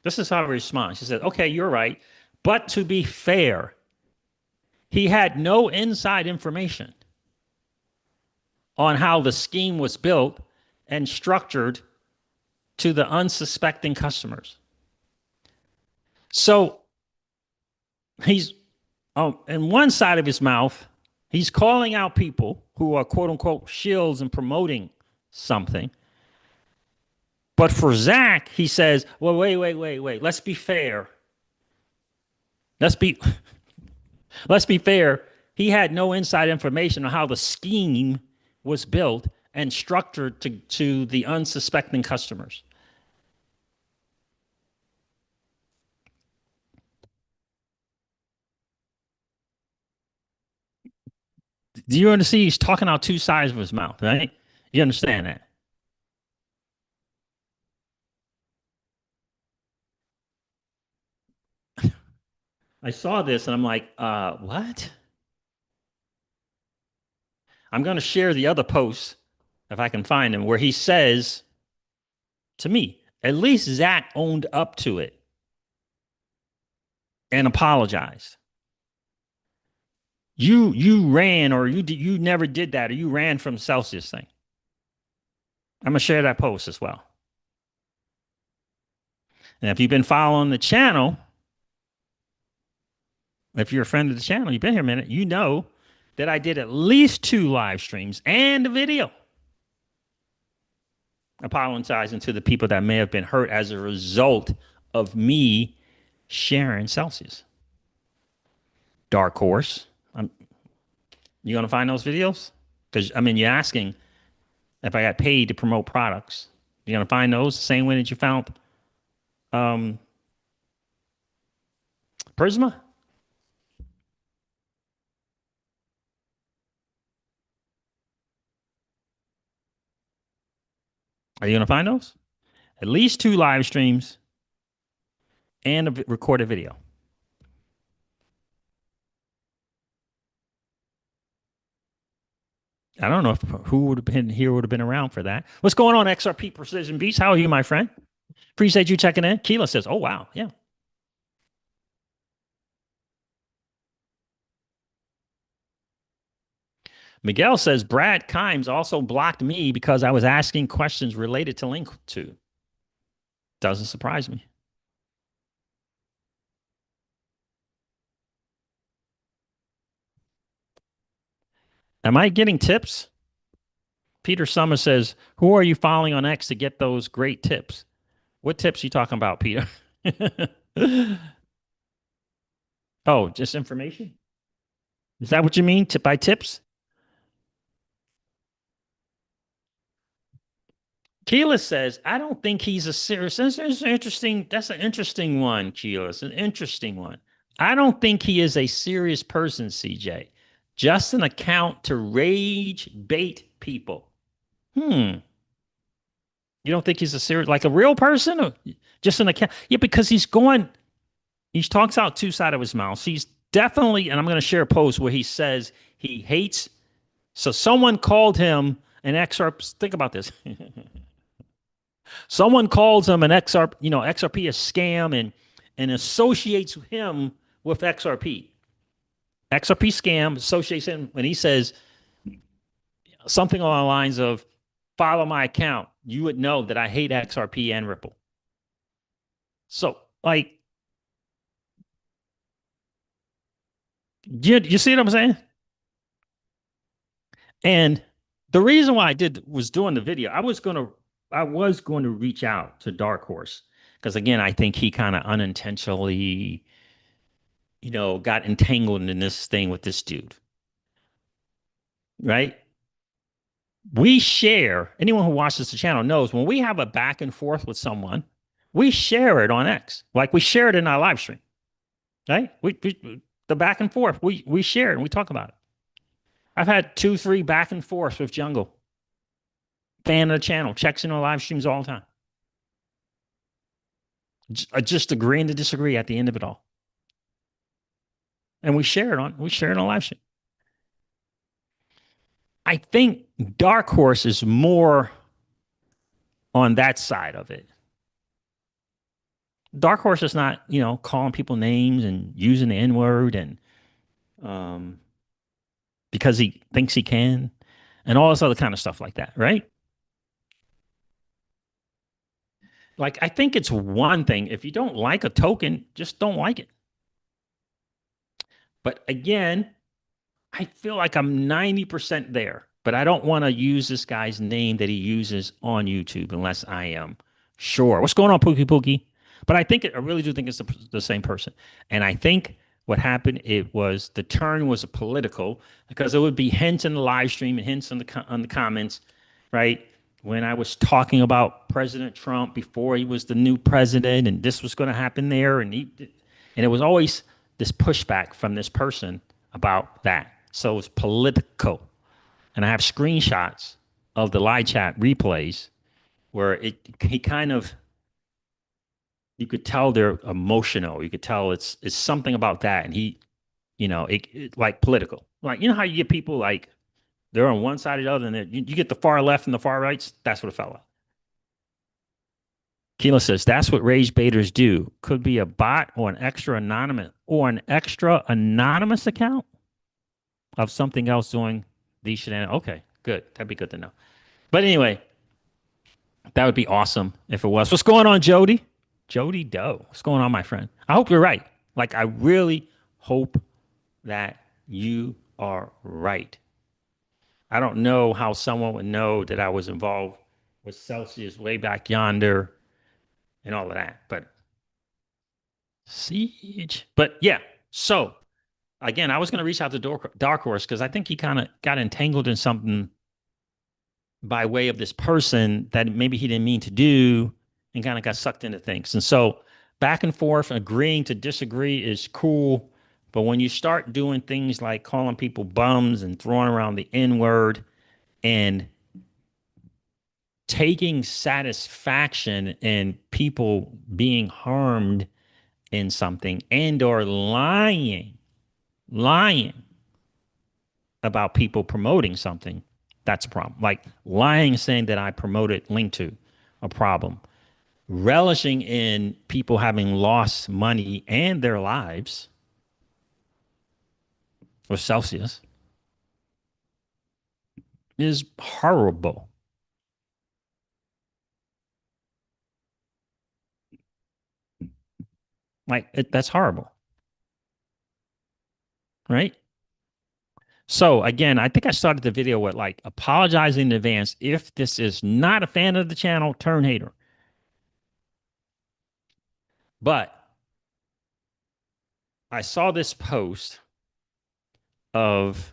This is how he responds. He said, okay, you're right. But to be fair, he had no inside information on how the scheme was built and structured to the unsuspecting customers. So he's in one side of his mouth, he's calling out people who are quote unquote shills and promoting something. But for Zach, he says, well, wait. Let's be fair. Let's be fair. He had no inside information on how the scheme was built and structured to the unsuspecting customers. Do you understand? He's talking out two sides of his mouth, right? You understand that? I saw this and I'm like, what? I'm going to share the other posts if I can find them where he says to me, at least Zach owned up to it and apologized. You ran or you never did that or you ran from the Celsius thing. I'm gonna share that post as well. And if you've been following the channel, if you're a friend of the channel, you've been here a minute, you know that I did at least 2 live streams and a video apologizing to the people that may have been hurt as a result of me sharing Celsius. Dark Horse. You gonna find those videos? Because I mean, you're asking if I got paid to promote products. You're gonna find those the same way that you found Prisma? Are you gonna find those? At least 2 live streams and a recorded video. I don't know if who would have been here would have been around for that. What's going on, XRP Precision Beats? How are you, my friend? Appreciate you checking in. Keela says, oh, wow. Yeah. Miguel says, Brad Kimes also blocked me because I was asking questions related to Link2. Doesn't surprise me. Am I getting tips? Peter Summers says, who are you following on X to get those great tips? What tips are you talking about, Peter? Oh, just information? Is that what you mean by tips? Keyless says, I don't think he's a serious. That's an interesting one, Keyless. An interesting one. I don't think he is a serious person, CJ. Just an account to rage bait people. Hmm. You don't think he's a serious, like a real person, or just an account? Yeah, because he talks out two sides of his mouth. He's definitely, and I'm going to share a post where he says he hates. So someone called him an XRP. Think about this. Someone calls him an XRP, XRP a scam, and associates him with XRP. XRP scam associates him when he says something along the lines of follow my account, you would know that I hate XRP and Ripple. So, like, you see what I'm saying? And the reason why was doing the video, I was going to reach out to Dark Horse because again, I think he kind of unintentionally, got entangled in this thing with this dude, right? We share, anyone who watches the channel knows when we have a back and forth with someone, we share it on X. Like we share it in our live stream, right? The back and forth, we share it and we talk about it. I've had 2, 3 back and forths with Jungle, fan of the channel, checks in on live streams all the time. Just agreeing to disagree at the end of it all. And we share it on live stream. I think Dark Horse is more on that side of it. Dark Horse is not, calling people names and using the N word and um, because he thinks he can, and all this other kind of stuff like that, right? Like, I think it's one thing. If you don't like a token, just don't like it. But again, I feel like I'm 90% there, but I don't want to use this guy's name that he uses on YouTube unless I am sure. What's going on, Pookie Pookie? But I really do think it's the same person. And I think what happened, it was the turn was political because it would be hints in the live stream and hints on the comments, right? When I was talking about President Trump before he was the new president and this was going to happen there. And it was always this pushback from this person about that. So it's political. And I have screenshots of the live chat replays where he kind of, you could tell they're emotional. You could tell it's something about that. And it like political. Like, how you get people like they're on one side or the other and you get the far left and the far rights. That's what it felt like. Keela says that's what rage baiters do. Could be a bot or an extra anonymous account of something else doing these shenanigans. Okay, good. That'd be good to know. But anyway, that would be awesome if it was. What's going on, Jody? Jody Doe. What's going on, my friend? I hope you're right. Like, I really hope that you are right. I don't know how someone would know that I was involved with Celsius way back yonder and all of that, but Siege. But yeah, so again, I was going to reach out to Dark Horse because I think he kind of got entangled in something by way of this person that maybe he didn't mean to do and kind of got sucked into things. And so back and forth, agreeing to disagree is cool. But when you start doing things like calling people bums and throwing around the N word and taking satisfaction in people being harmed in something and or lying about people promoting something, that's a problem. Like lying, saying that I promoted link to a problem. Relishing in people having lost money and their lives with Celsius is horrible. That's horrible, right? So again, I think I started the video with like apologizing in advance if this is not a fan of the channel, turn hater. But I saw this post of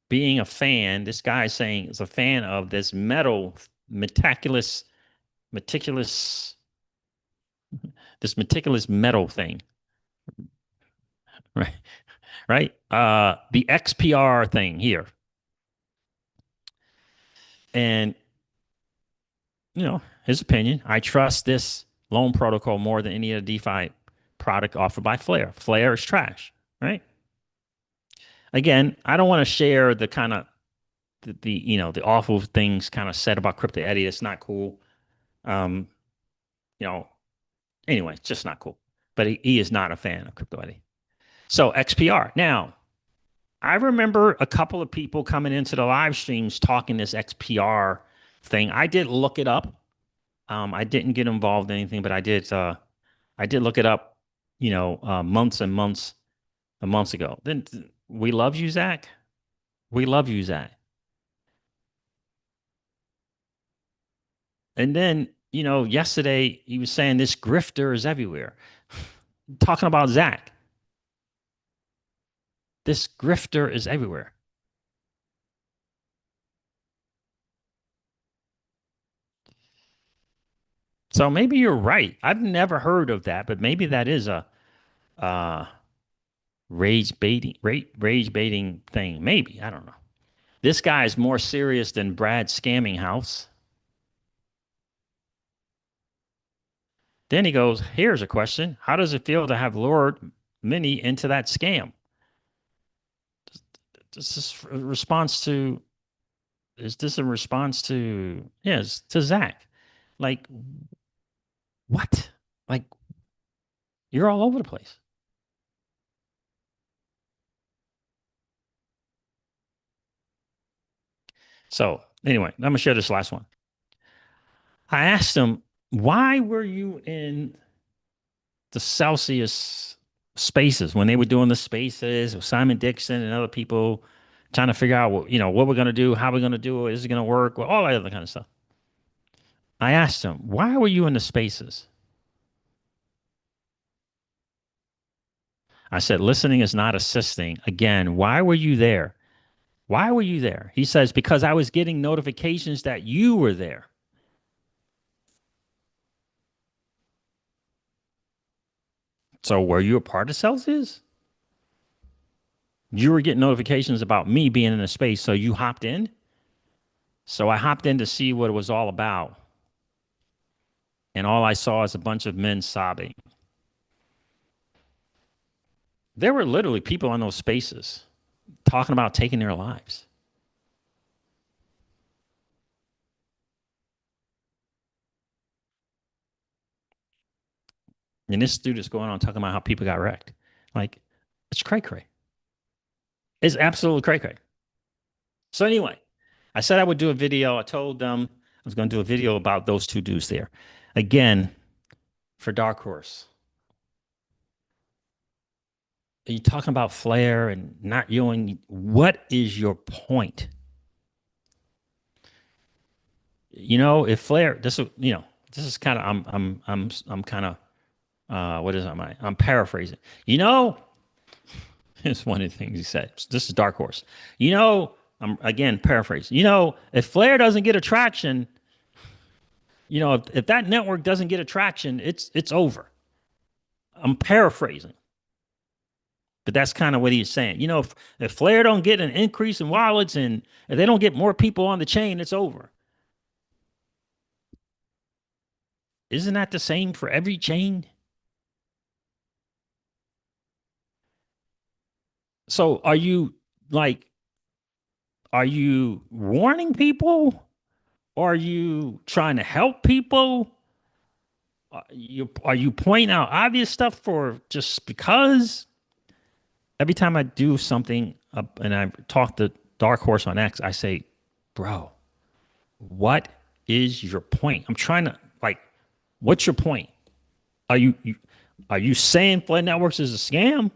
being a fan. This guy saying is a fan of this meticulous this meticulous metal thing, right? Right? The XPR thing here. And, his opinion, I trust this loan protocol more than any other DeFi product offered by FLR. FLR is trash, right? Again, I don't want to share the kind of the awful things kind of said about Crypto Eddie. It's not cool. Um, you know, anyway, it's just not cool. But he is not a fan of Crypto Eddie. So XPR. Now, I remember a couple of people coming into the live streams talking this XPR thing. I did look it up. I didn't get involved in anything, but I did. I did look it up. Months and months ago. Then we love you, Zach. We love you, Zach. And then yesterday he was saying this grifter is everywhere. Talking about Zach. This grifter is everywhere. So maybe you're right. I've never heard of that, but maybe that is a uh, rage baiting thing. Maybe, I don't know. This guy is more serious than Brad Scamming House. Then he goes, "Here's a question: how does it feel to have lured many into that scam?" This is a response to. Is this a response to? Yes, to Zach. Like what? Like you're all over the place. So anyway, I'm gonna share this last one. I asked him, why were you in the Celsius spaces when they were doing the spaces with Simon Dixon and other people trying to figure out what we're gonna do, how we're gonna do it, is it gonna work, well, all that other kind of stuff. I asked him, why were you in the spaces? I said, listening is not assisting. Again, why were you there? Why were you there? He says, because I was getting notifications that you were there. So were you a part of Celsius? You were getting notifications about me being in a space, so you hopped in. So I hopped in to see what it was all about. And all I saw is a bunch of men sobbing. There were literally people in those spaces talking about taking their lives. And this dude is going on talking about how people got wrecked. Like, it's cray cray. It's absolutely cray cray. So, anyway, I said I would do a video. I told them I was going to do a video about those two dudes there. Again, for Dark Horse. Are you talking about flair and not knowing what is your point? If flair, this is kind of I'm kind of what is am I? I'm paraphrasing. It's one of the things he said. This is Dark Horse. I'm again paraphrasing. If Flair doesn't get attraction, if that network doesn't get attraction, it's over. I'm paraphrasing, but that's kind of what he's saying. If Flair don't get an increase in wallets and if they don't get more people on the chain, it's over. Isn't that the same for every chain? So like, are you warning people? Are you trying to help people? Are you pointing out obvious stuff for just because? Every time I do something and I talk to Dark Horse on X, I say, bro, what is your point? I'm trying to what's your point? Are you saying Flood Networks is a scam?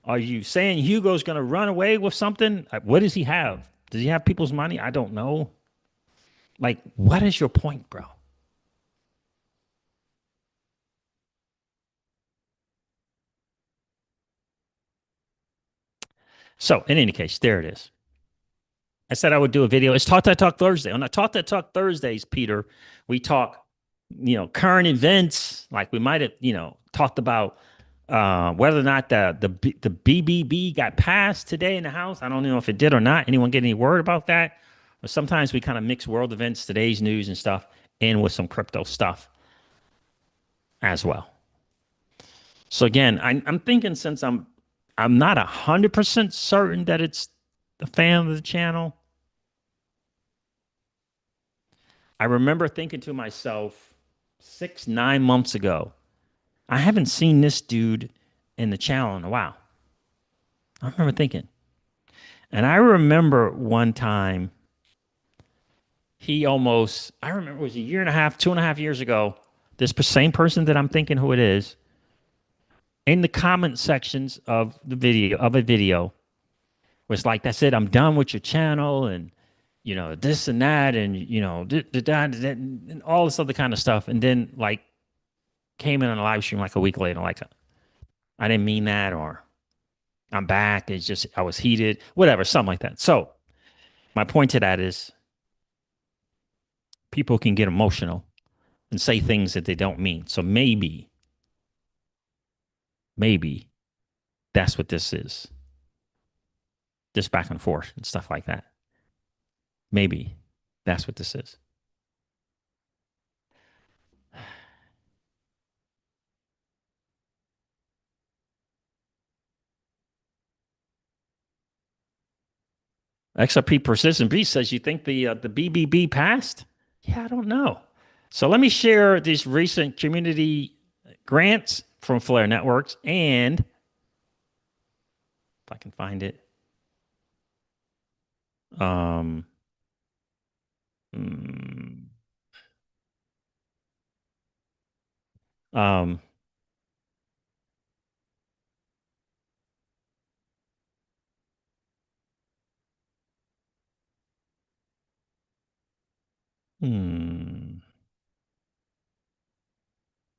Are you saying Hugo's going to run away with something? What does he have? Does he have people's money? I don't know. Like, what is your point, bro? So, in any case, there it is. I said I would do a video. It's Talk That Talk Thursday. On the Talk That Talk Thursdays, Peter, we talk. current events, like we might have, talked about whether or not the BBB got passed today in the House. I don't know if it did or not. Anyone get any word about that? But sometimes we kind of mix world events, today's news and stuff, in with some crypto stuff as well. So again, I'm thinking since I'm not 100% certain that it's the fan of the channel. I remember thinking to myself 6, 9 months ago, I haven't seen this dude in the channel in a while. I remember thinking, and I remember one time I remember it was a year and a half, 2.5 years ago. This same person that I'm thinking who it is, in the comment sections of a video, was like, "That's it. I'm done with your channel," and this and that, and and all this other kind of stuff. And then like came in on a live stream like a week later, like, I didn't mean that, or I'm back. It's just I was heated, whatever, something like that. So my point to that is people can get emotional and say things that they don't mean. So maybe that's what this is. This back and forth and stuff like that. Maybe that's what this is. XRP Persistent Beast says, you think the BBB passed? Yeah, I don't know. So let me share these recent community grants from FLR Networks, and if I can find it. Um, mm, um, hmm,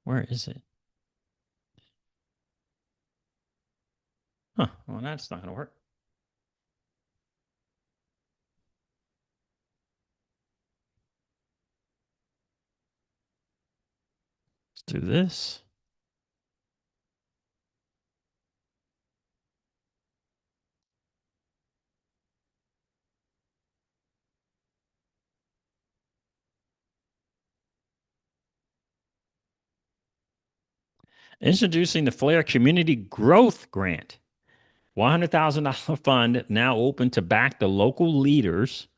where is it? Huh, well, that's not going to work. Let's do this. Introducing the FLR Community Growth Grant. $100,000 fund now open to back the local leaders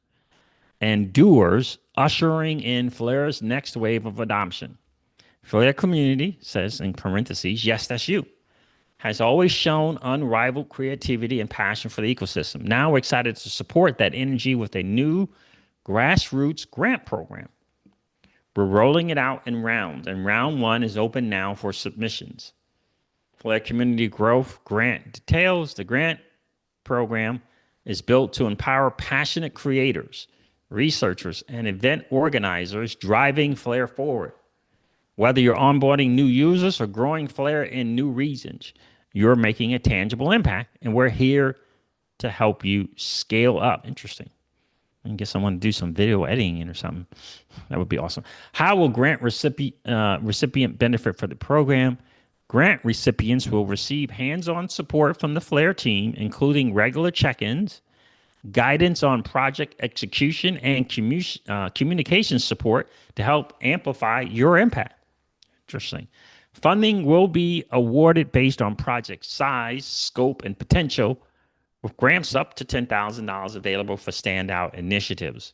and doers, ushering in FLR's next wave of adoption. FLR community says in parentheses, yes, that's you, has always shown unrivaled creativity and passion for the ecosystem. Now we're excited to support that energy with a new grassroots grant program. We're rolling it out in rounds, and round one is open now for submissions. FLR Community Growth Grant details the grant program is built to empower passionate creators, researchers, and event organizers driving FLR forward. Whether you're onboarding new users or growing FLR in new regions, you're making a tangible impact, and we're here to help you scale up. Interesting. I can get someone to do some video editing or something. That would be awesome. How will grant recipient benefit for the program? Grant recipients will receive hands-on support from the FLR team, including regular check-ins, guidance on project execution, and communication support to help amplify your impact. Interesting. Funding will be awarded based on project size, scope, and potential, with grants up to $10,000 available for standout initiatives.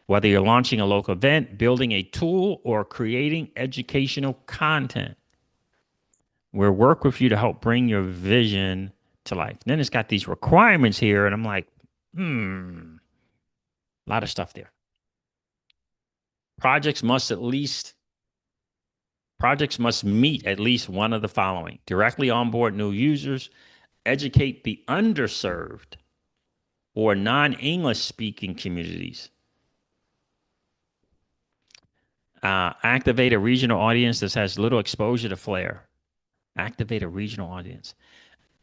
Whether you're launching a local event, building a tool, or creating educational content, we'll work with you to help bring your vision to life. Then it's got these requirements here, and I'm like, a lot of stuff there. Projects must meet at least one of the following: directly onboard new users, educate the underserved or non-English speaking communities, activate a regional audience that has little exposure to FLR. Activate a regional audience.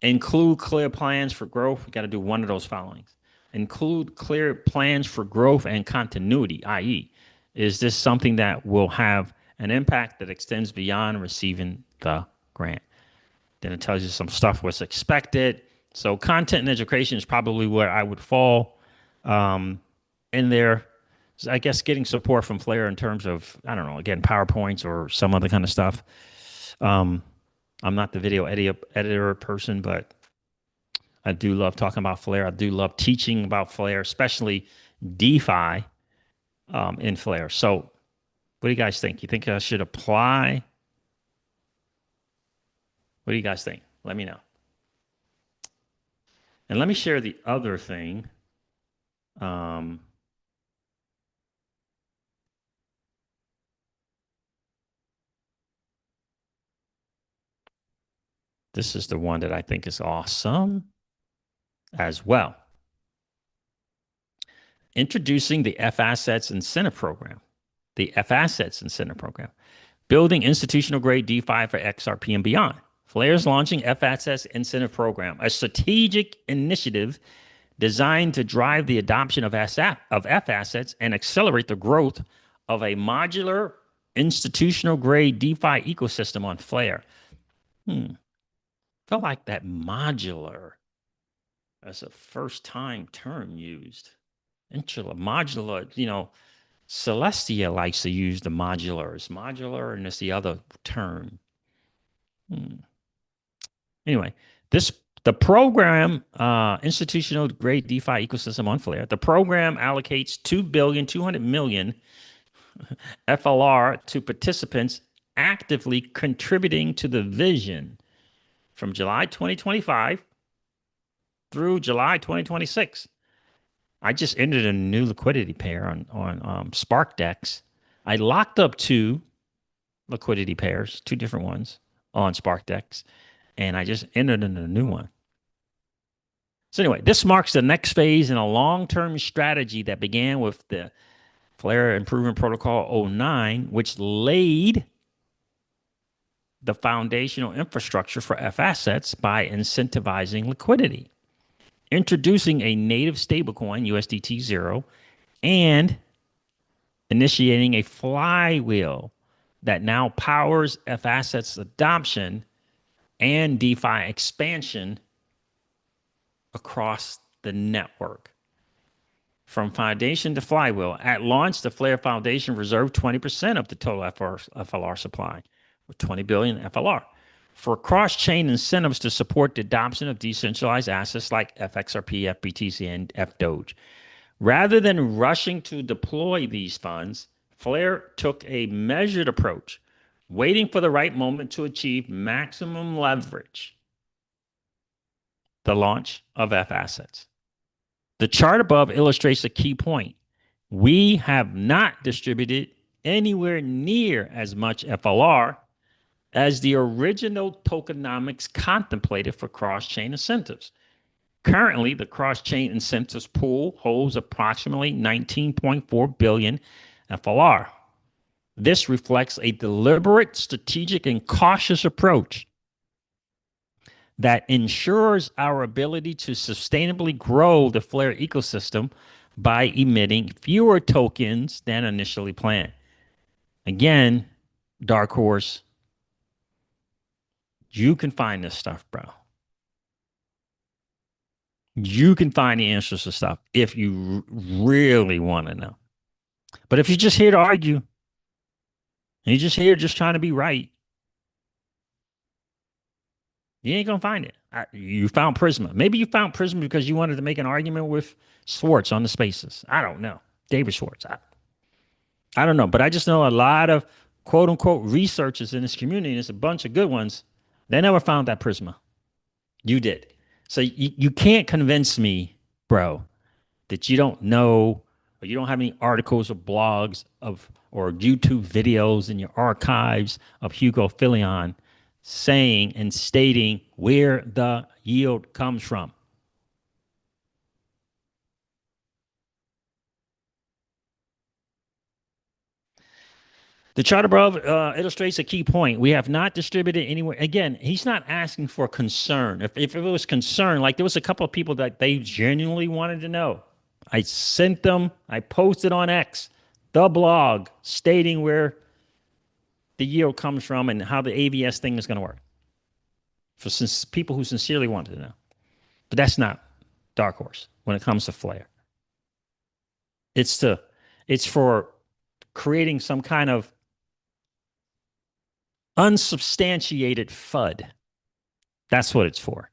Include clear plans for growth. We got to do one of those followings. Include clear plans for growth and continuity, i.e., is this something that will have an impact that extends beyond receiving the grant. Then it tells you some stuff was expected. So content and education is probably where I would fall in there. So I guess getting support from FLR in terms of, I don't know, again, PowerPoints or some other kind of stuff. Um, I'm not the video editor person, but I do love talking about FLR. I do love teaching about FLR, especially DeFi in FLR. So what do you guys think? You think I should apply? What do you guys think? Let me know. And let me share the other thing. Um, this is the one that I think is awesome as well. Introducing the F Assets Incentive Program. The F Assets Incentive Program. Building institutional grade DeFi for XRP and beyond. FLR is launching F Assets Incentive Program, a strategic initiative designed to drive the adoption of F assets and accelerate the growth of a modular institutional grade DeFi ecosystem on FLR. Felt like that modular as a first time term used. Modular, you know, Celestia likes to use the modulars. Modular, and it's the other term. Anyway, the program, institutional grade DeFi ecosystem on FLR. The program allocates $2,200,000,000 FLR to participants actively contributing to the vision from July 2025 through July 2026. I just entered a new liquidity pair on SparkDex. I locked up 2 liquidity pairs, 2 different ones on SparkDex, and I just entered in a new one. So anyway, this marks the next phase in a long-term strategy that began with the FLR Improvement Protocol 09, which laid the foundational infrastructure for F assets by incentivizing liquidity, introducing a native stablecoin, USDT0, and initiating a flywheel that now powers F assets adoption and DeFi expansion across the network. From foundation to flywheel, at launch, the FLR Foundation reserved 20% of the total FLR supply, with 20 billion FLR, for cross-chain incentives to support the adoption of decentralized assets like FXRP, FBTC, and FDoge. Rather than rushing to deploy these funds, FLR took a measured approach, waiting for the right moment to achieve maximum leverage. The launch of F assets. The chart above illustrates a key point. We have not distributed anywhere near as much FLR as the original tokenomics contemplated for cross-chain incentives. Currently, the cross-chain incentives pool holds approximately 19.4 billion FLR. This reflects a deliberate, strategic, and cautious approach that ensures our ability to sustainably grow the FLR ecosystem by emitting fewer tokens than initially planned. Again, Dark Horse, you can find this stuff, bro. You can find the answers to stuff if you really want to know. But if you're just here to argue, and you're just here just trying to be right, you ain't going to find it. You found Prisma. Maybe you found Prisma because you wanted to make an argument with Schwartz on the spaces. I don't know. David Schwartz. I don't know. But I just know a lot of quote unquote researchers in this community, and it's a bunch of good ones. They never found that Prisma. You did. So you can't convince me, bro, that you don't know or you don't have any articles or blogs or YouTube videos in your archives of Hugo Filion saying and stating where the yield comes from. The chart above illustrates a key point. We have not distributed anywhere. Again, he's not asking for concern. If it was concern, like there was a couple of people that they genuinely wanted to know. I sent them, I posted on X, the blog, stating where the yield comes from and how the AVS thing is going to work for people who sincerely want to know. But that's not dark horse when it comes to FLR. It's to it's for creating some kind of unsubstantiated FUD. That's what it's for.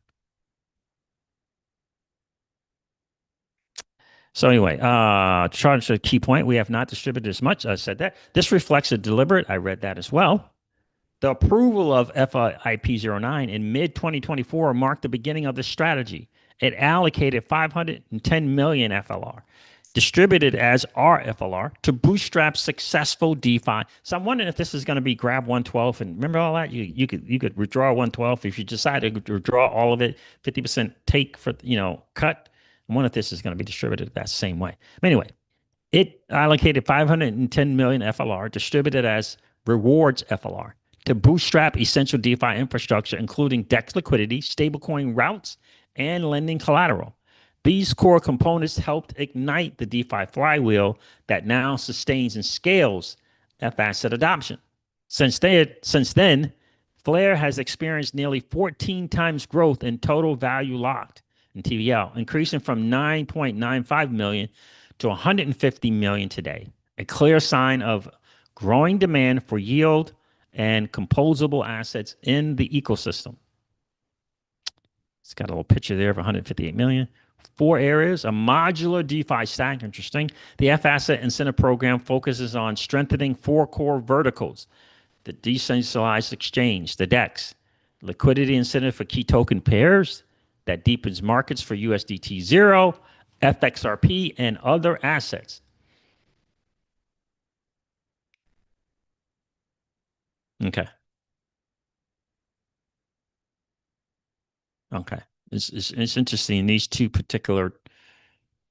So anyway, charge a key point. We have not distributed as much. I said that. This reflects a deliberate, I read that as well. The approval of FIP09 in mid 2024 marked the beginning of the strategy. It allocated 510 million FLR, distributed as RFLR, to bootstrap successful DeFi. So I'm wondering if this is going to be grab 112, and remember all that you could withdraw 112 if you decide to withdraw all of it, 50% take for cut. I wonder if this is going to be distributed that same way. But anyway, it allocated 510 million FLR, distributed as rewards FLR, to bootstrap essential DeFi infrastructure, including DEX liquidity, stablecoin routes, and lending collateral. These core components helped ignite the DeFi flywheel that now sustains and scales F asset adoption. Since then, FLR has experienced nearly 14 times growth in total value locked in TVL, increasing from 9.95 million to 150 million today. A clear sign of growing demand for yield and composable assets in the ecosystem. It's got a little picture there of 158 million. 4 areas, a modular DeFi stack, interesting. The F Asset Incentive Program focuses on strengthening 4 core verticals: the decentralized exchange, the DEX, liquidity incentive for key token pairs that deepens markets for USDT Zero, FXRP, and other assets. Okay. Okay. It's interesting. These 2 particular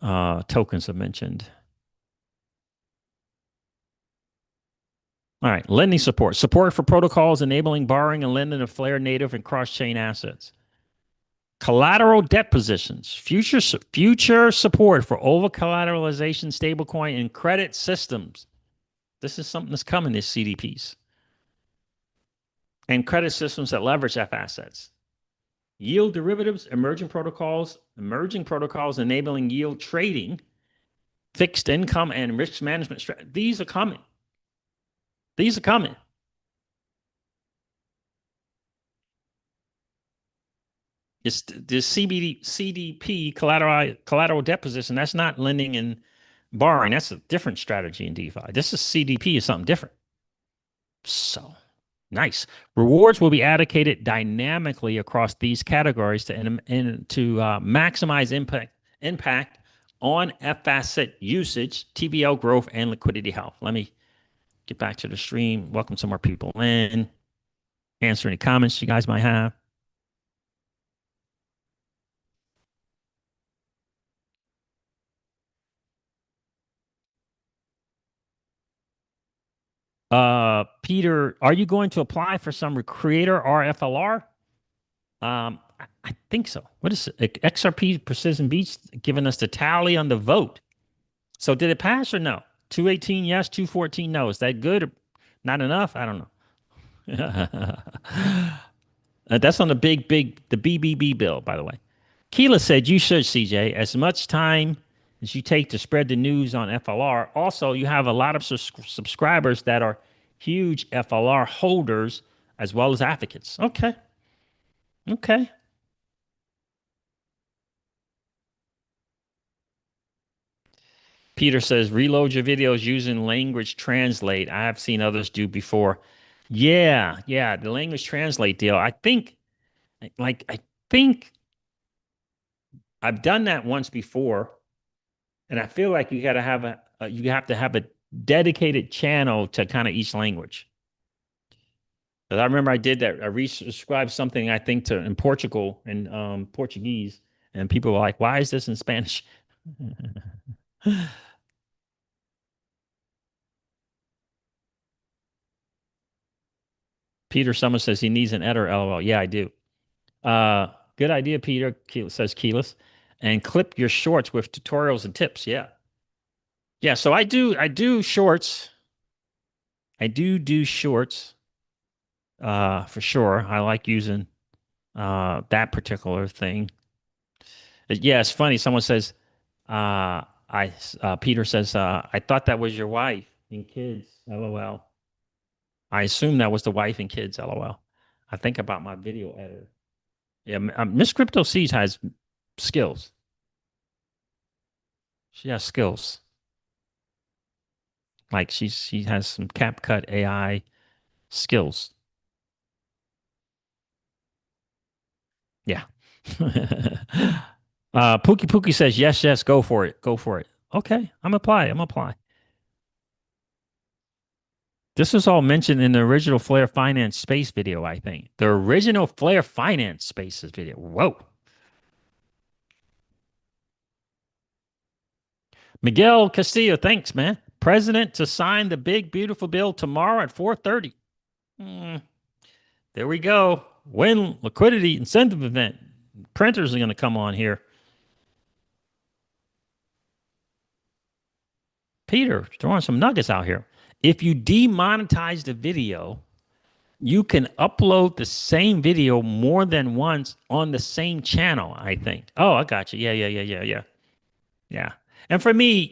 tokens are mentioned. All right. Lending support. Support for protocols enabling borrowing and lending of FLR native and cross-chain assets. Collateral debt positions. Future support for over-collateralization, stablecoin, and credit systems. This is something that's coming, these CDPs. And credit systems that leverage F assets. Yield derivatives, emerging protocols enabling yield trading, fixed income, and risk management. These are coming. These are coming. It's the CDP, collateral debt position. That's not lending and borrowing. That's a different strategy in DeFi. This is CDP is something different. So nice. Rewards will be allocated dynamically across these categories to maximize impact on F asset usage, TVL growth, and liquidity health. Let me get back to the stream. Welcome some more people in. Answer any comments you guys might have. Peter, are you going to apply for some creator RFLR? I think so. What is it? XRP Precision Beats giving us the tally on the vote. So did it pass or no? 218 yes, 214 no. Is that good or not enough? I don't know. That's on the the BBB bill, by the way. Keela said you should, CJ, as much time as you take to spread the news on FLR. Also, you have a lot of subscribers that are huge FLR holders as well as advocates. Okay. Okay. Peter says reload your videos using language translate. I have seen others do before. Yeah, yeah, the language translate deal. I think I've done that once before, and I feel like you got to have you have to have a dedicated channel to kind of each language. But I remember I did that. I resubscribed something I think to in Portugal in Portuguese, and people were like, "Why is this in Spanish?" Peter Summers says he needs an editor. LOL. Yeah, I do. Good idea, Peter, says Keyless. And clip your shorts with tutorials and tips. Yeah. Yeah, so I do shorts. I do shorts. for sure. I like using that particular thing. Yeah, it's funny. Someone says, I Peter says, I thought that was your wife and kids. LOL. I assume that was the wife and kids. LOL. I think about my video editor. Yeah, Miss Crypto Seas has skills. She has skills. Like she has some CapCut AI skills. Yeah. Pookie Pookie says, yes, yes, go for it. Go for it. Okay, I'm apply. I'm apply. This was all mentioned in the original Flare Finance Space video, I think. The original Flare Finance Spaces video. Whoa. Miguel Castillo, thanks, man. President to sign the big, beautiful bill tomorrow at 4:30. Mm, there we go. Win liquidity incentive event. Printers are going to come on here. Peter, throwing some nuggets out here. If you demonetize the video, you can upload the same video more than once on the same channel, I think. Oh, I got you. Yeah, yeah, yeah, yeah, yeah. Yeah. And for me,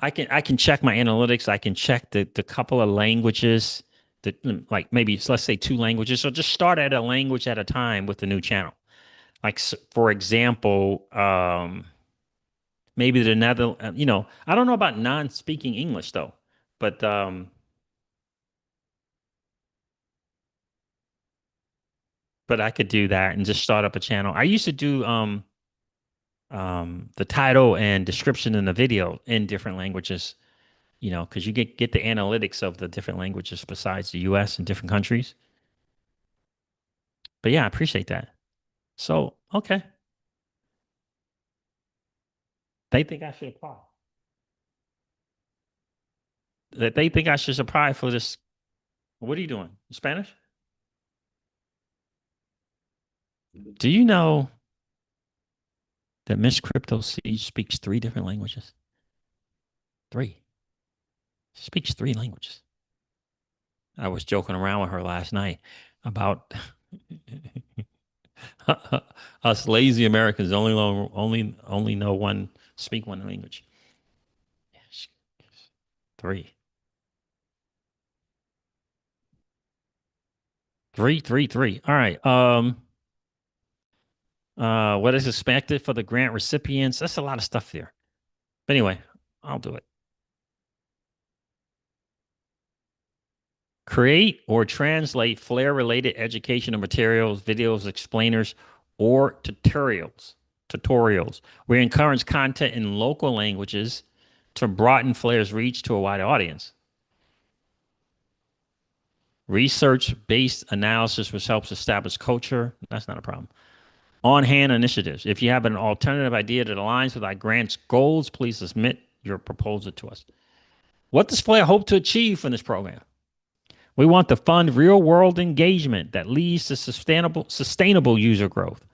I can check my analytics. I can check the couple of languages that like maybe let's say two languages. So just start at a language at a time with the new channel. Like for example, maybe the Nether, I don't know about non-speaking English though, but but I could do that and just start up a channel. I used to do the title and description in the video in different languages, because you get the analytics of the different languages besides the US and different countries. But yeah, I appreciate that. So, okay. They think I should apply. That they think I should apply for this. What are you doing? Spanish? Do you know that Miss Crypto C speaks three different languages? Three. She speaks three languages. I was joking around with her last night about us lazy Americans only know speak one language. Three, three, three, three. All right. What is expected for the grant recipients? That's a lot of stuff there. But anyway, I'll do it. Create or translate Flare related educational materials, videos, explainers, or tutorials. Tutorials. We encourage content in local languages to broaden Flare's reach to a wider audience. Research based analysis, which helps establish culture. That's not a problem. On hand initiatives. If you have an alternative idea that aligns with our grant's goals, please submit your proposal to us. What does Flare hope to achieve from this program? We want to fund real world engagement that leads to sustainable user growth.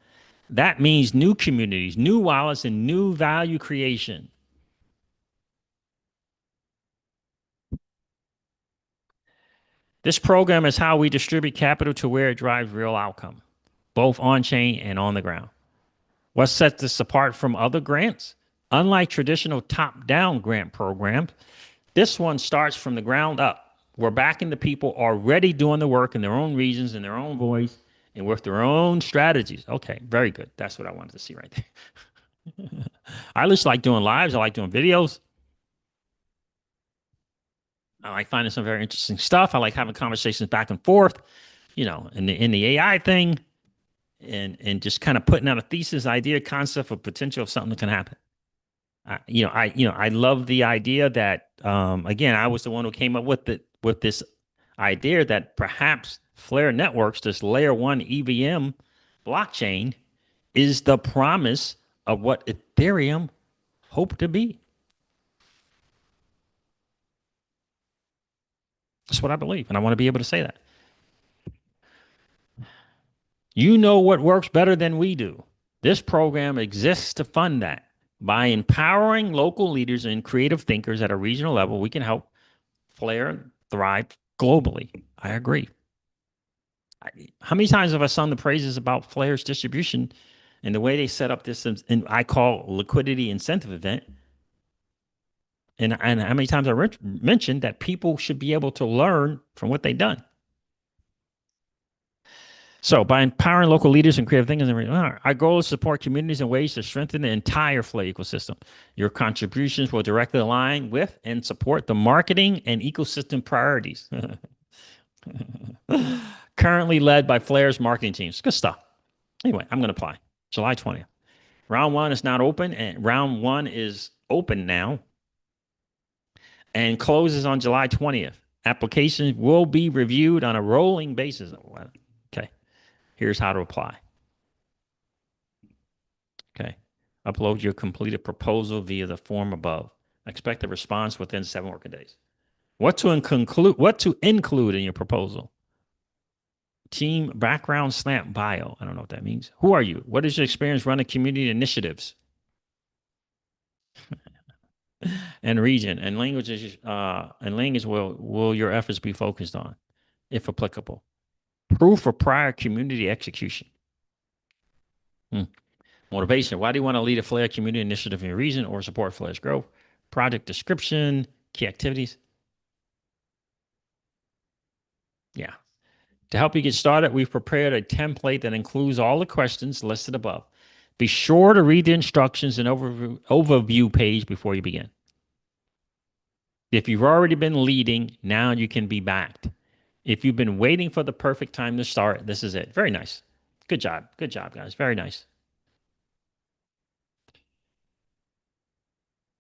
That means new communities, new wallets, and new value creation. This program is how we distribute capital to where it drives real outcome, both on chain and on the ground. What sets this apart from other grants? Unlike traditional top down grant programs, this one starts from the ground up. We're backing the people already doing the work in their own regions, in their own voice, and with their own strategies. Okay, very good. That's what I wanted to see right there. I just like doing lives. I like doing videos. I like finding some very interesting stuff. I like having conversations back and forth, in the AI thing, and just kind of putting out a thesis, idea, concept, or potential of something that can happen. I love the idea that again, I was the one who came up with this idea that perhaps Flare Networks, this layer one EVM blockchain, is the promise of what Ethereum hoped to be. That's what I believe, and I want to be able to say that. You know what works better than we do. This program exists to fund that. By empowering local leaders and creative thinkers at a regional level, we can help Flare thrive globally. I agree. How many times have I sung the praises about Flair's distribution and the way they set up this, and I call liquidity incentive event? And how many times I mentioned that people should be able to learn from what they've done. So, by empowering local leaders and creative thinkers, our goal is to support communities in ways to strengthen the entire FLA ecosystem. Your contributions will directly align with and support the marketing and ecosystem priorities. Currently led by Flair's marketing teams. Good stuff. Anyway, I'm going to apply July 20th. Round one is not open, and round one is open now and closes on July 20th. Applications will be reviewed on a rolling basis. Okay, here's how to apply. Okay, upload your completed proposal via the form above. Expect a response within 7 working days. What to include in your proposal? Team background, snap bio. I don't know what that means. Who are you? What is your experience running community initiatives? And region and languages and language will your efforts be focused on, if applicable? Proof of prior community execution. Motivation. Why do you want to lead a FLAIR community initiative in your region or support FLAIR's growth? Project description, key activities. Yeah. To help you get started, we've prepared a template that includes all the questions listed above. Be sure to read the instructions and overview page before you begin. If you've already been leading, now you can be backed. If you've been waiting for the perfect time to start, this is it. Very nice. Good job. Good job, guys. Very nice.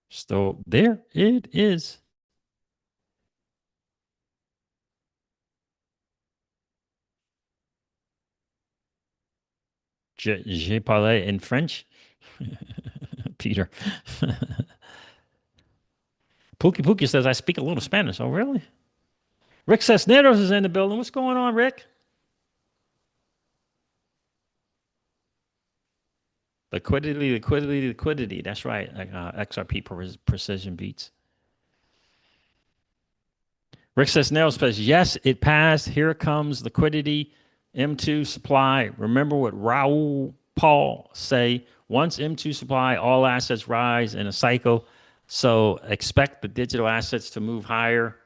So there it is. Je parle in French. Peter. Pookie Pookie says, I speak a little Spanish. Oh, really? Rick Cisneros is in the building. What's going on, Rick? Liquidity, liquidity, liquidity. That's right. XRP precision beats. Rick Cisneros says, yes, it passed. Here comes liquidity. M2 supply. Remember what Raul Paul say. Once M2 supply, all assets rise in a cycle. So expect the digital assets to move higher.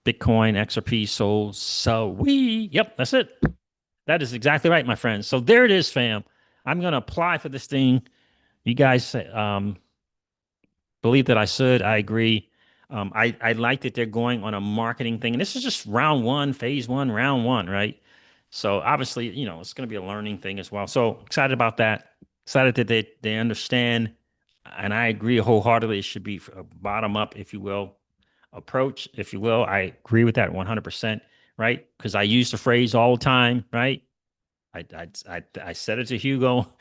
Bitcoin, XRP sold. So yep, that's it. That is exactly right, my friends. So there it is, fam. I'm going to apply for this thing. You guys believe that I should. I agree. I like that they're going on a marketing thing. And this is just round one, phase one, round one, right? So obviously, it's going to be a learning thing as well. So excited about that. Excited that they understand. And I agree wholeheartedly. It should be a bottom up, if you will, approach, if you will. I agree with that 100%, right? Because I use the phrase all the time, right? I said it to Hugo,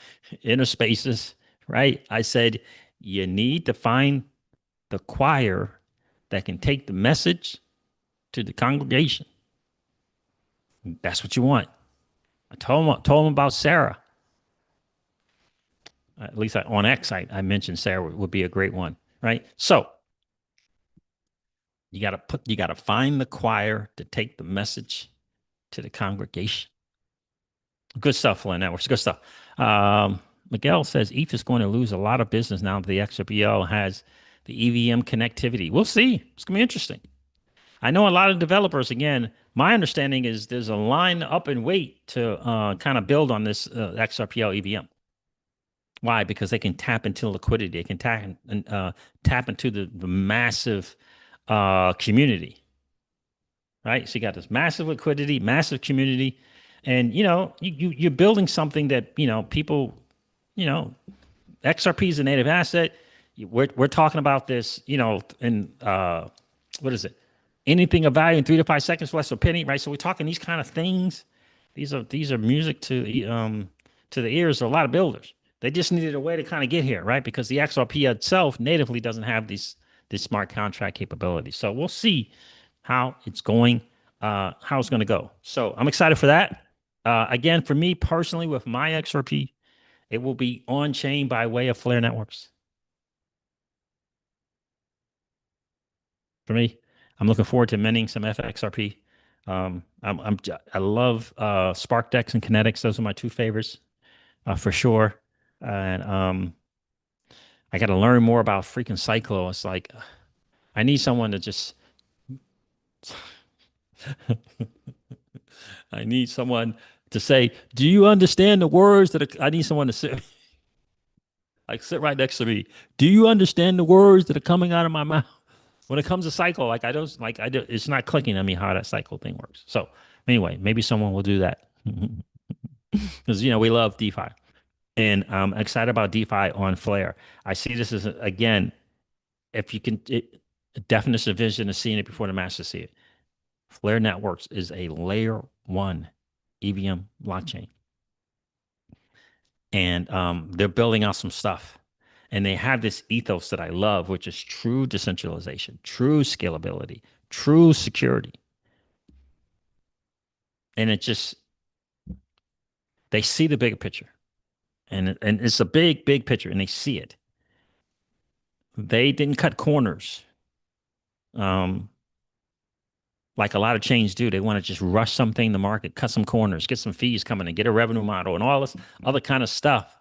inner spaces, right? I said, you need to find the choir that can take the message to the congregation. That's what you want. I told him about Sarah. At least on X, I mentioned Sarah would be a great one, right? So you gotta find the choir to take the message to the congregation. Good stuff, Flynn Networks. Good stuff. Miguel says ETH is going to lose a lot of business now that the XRPL has the EVM connectivity. We'll see. It's going to be interesting. I know a lot of developers, again, my understanding is there's a line up and wait to kind of build on this XRPL EVM. Why? Because they can tap into liquidity. They can tap into the massive community, right? So you got this massive liquidity, massive community, and you're building something that people, XRP is a native asset. We're talking about this, in what is it? Anything of value in 3 to 5 seconds for less than a penny, right? So we're talking these kind of things. These are music to the ears of a lot of builders. They just needed a way to kind of get here, right? Because the XRP itself natively doesn't have this smart contract capability. So we'll see how it's going to go. So I'm excited for that. Again, for me personally, with my XRP, it will be on chain by way of Flare Networks. For me, I'm looking forward to minting some FXRP. I love Spark Decks and Kinetics. Those are my two favorites for sure. And I got to learn more about freaking Cyclo. It's like I need someone to just I need someone to say, "Do you understand the words that I need someone to sit sit right next to me? Do you understand the words that are coming out of my mouth?" When it comes to cycle, like I don't like I do, it's not clicking on me how that cycle thing works. So anyway, maybe someone will do that because we love DeFi, and I'm excited about DeFi on Flare. I see this as again, if you can, definition of vision is seeing it before the masses see it. Flare Networks is a layer one EVM blockchain, and they're building out some stuff. And they have this ethos that I love, which is true decentralization, true scalability, true security. And it just, they see the bigger picture. And it's a big, big picture, and they see it. They didn't cut corners um, like a lot of chains do. They want to just rush something in the market, cut some corners, get some fees coming and get a revenue model and all this other kind of stuff.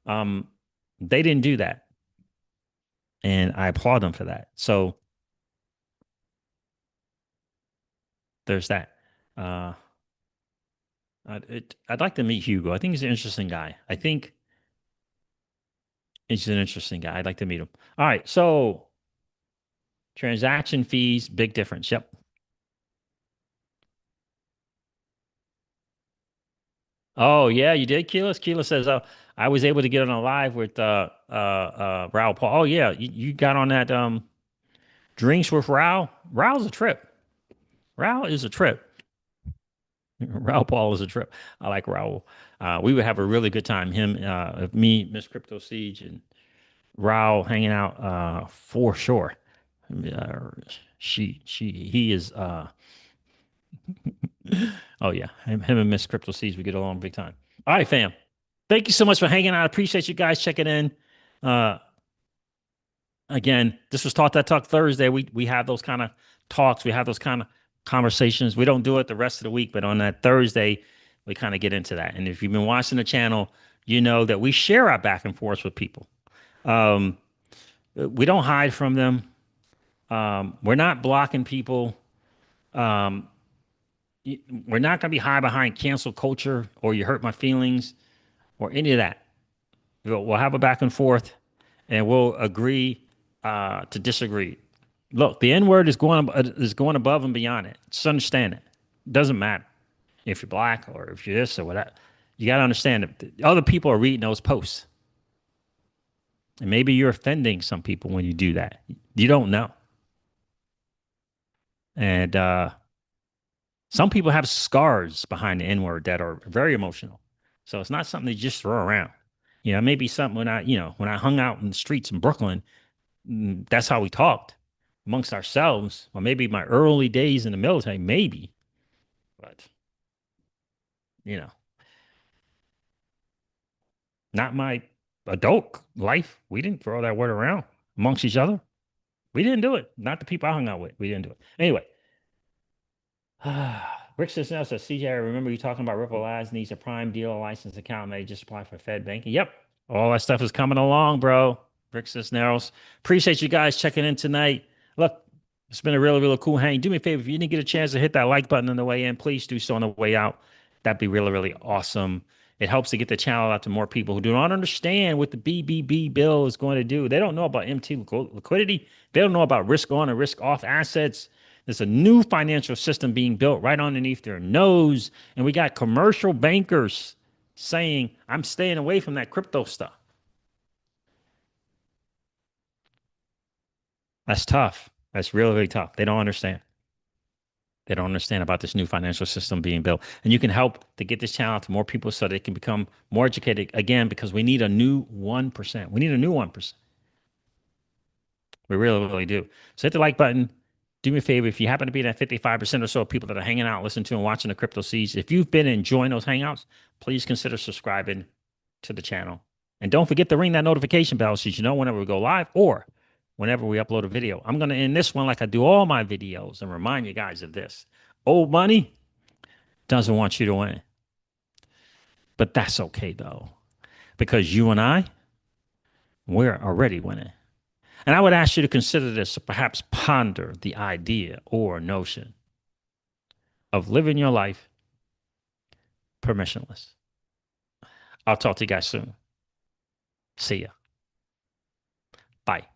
Um, they didn't do that. And I applaud them for that. So there's that. Uh, I'd like to meet Hugo. I think he's an interesting guy. I think he's an interesting guy. I'd like to meet him. All right. So transaction fees, big difference. Yep. Oh yeah, you did, Keyless. Keyless says, "Oh, I was able to get on a live with Raul Paul. Oh yeah, you got on that drinks with Raul. Raul's a trip. Raul is a trip. Raul Paul is a trip. I like Raul. We would have a really good time. Him, me, Miss Crypto Siege, and Raul hanging out for sure. Uh, he is. Oh yeah, him and Miss Crypto Siege, we get along big time. All right, fam. Thank you so much for hanging out. I appreciate you guys checking in. Uh, Again, this was Talk That Talk Thursday. We have those kind of talks. We have those kind of conversations. We don't do it the rest of the week, but on that Thursday, we kind of get into that. And if you've been watching the channel, you know that we share our back and forth with people. Um, we don't hide from them. We're not blocking people. Um, we're not going to be high behind cancel culture or you hurt my feelings or any of that. We'll have a back and forth, and we'll agree to disagree. Look, the N word is going above and beyond it. Just understand it. It doesn't matter if you're black or if you're this or whatever. You got to understand that other people are reading those posts, and maybe you're offending some people when you do that. You don't know, and some people have scars behind the N word that are very emotional. So it's not something to just throw around. Maybe something when I hung out in the streets in Brooklyn, that's how we talked amongst ourselves, or maybe my early days in the military, maybe. But, you know, not my adult life. We didn't throw that word around amongst each other. We didn't do it. Not the people I hung out with. We didn't do it. Anyway, Rick Cisneros says, CJ, I remember you talking about Ripple Labs needs a prime dealer license account. And they just apply for Fed banking. Yep. All that stuff is coming along, bro. Rick Cisneros. Appreciate you guys checking in tonight. Look, it's been a really, really cool hang. Do me a favor. If you didn't get a chance to hit that like button on the way in, please do so on the way out. That'd be really, really awesome. It helps to get the channel out to more people who do not understand what the BBB bill is going to do. They don't know about MT liquidity. They don't know about risk on and risk off assets. There's a new financial system being built right underneath their nose. And we got commercial bankers saying, I'm staying away from that crypto stuff. That's tough. That's really, really tough. They don't understand. They don't understand about this new financial system being built. And you can help to get this channel to more people so they can become more educated again, because we need a new 1%. We need a new 1%. We really, really do. So hit the like button. Do me a favor. If you happen to be that 55% or so of people that are hanging out, listening to and watching the Crypto Seeds, if you've been enjoying those hangouts, please consider subscribing to the channel. And don't forget to ring that notification bell so you know whenever we go live or whenever we upload a video. I'm going to end this one like I do all my videos and remind you guys of this. Old money doesn't want you to win. But that's okay though, because you and I, we're already winning. And I would ask you to consider this, or perhaps ponder the idea or notion of living your life permissionless. I'll talk to you guys soon. See ya. Bye.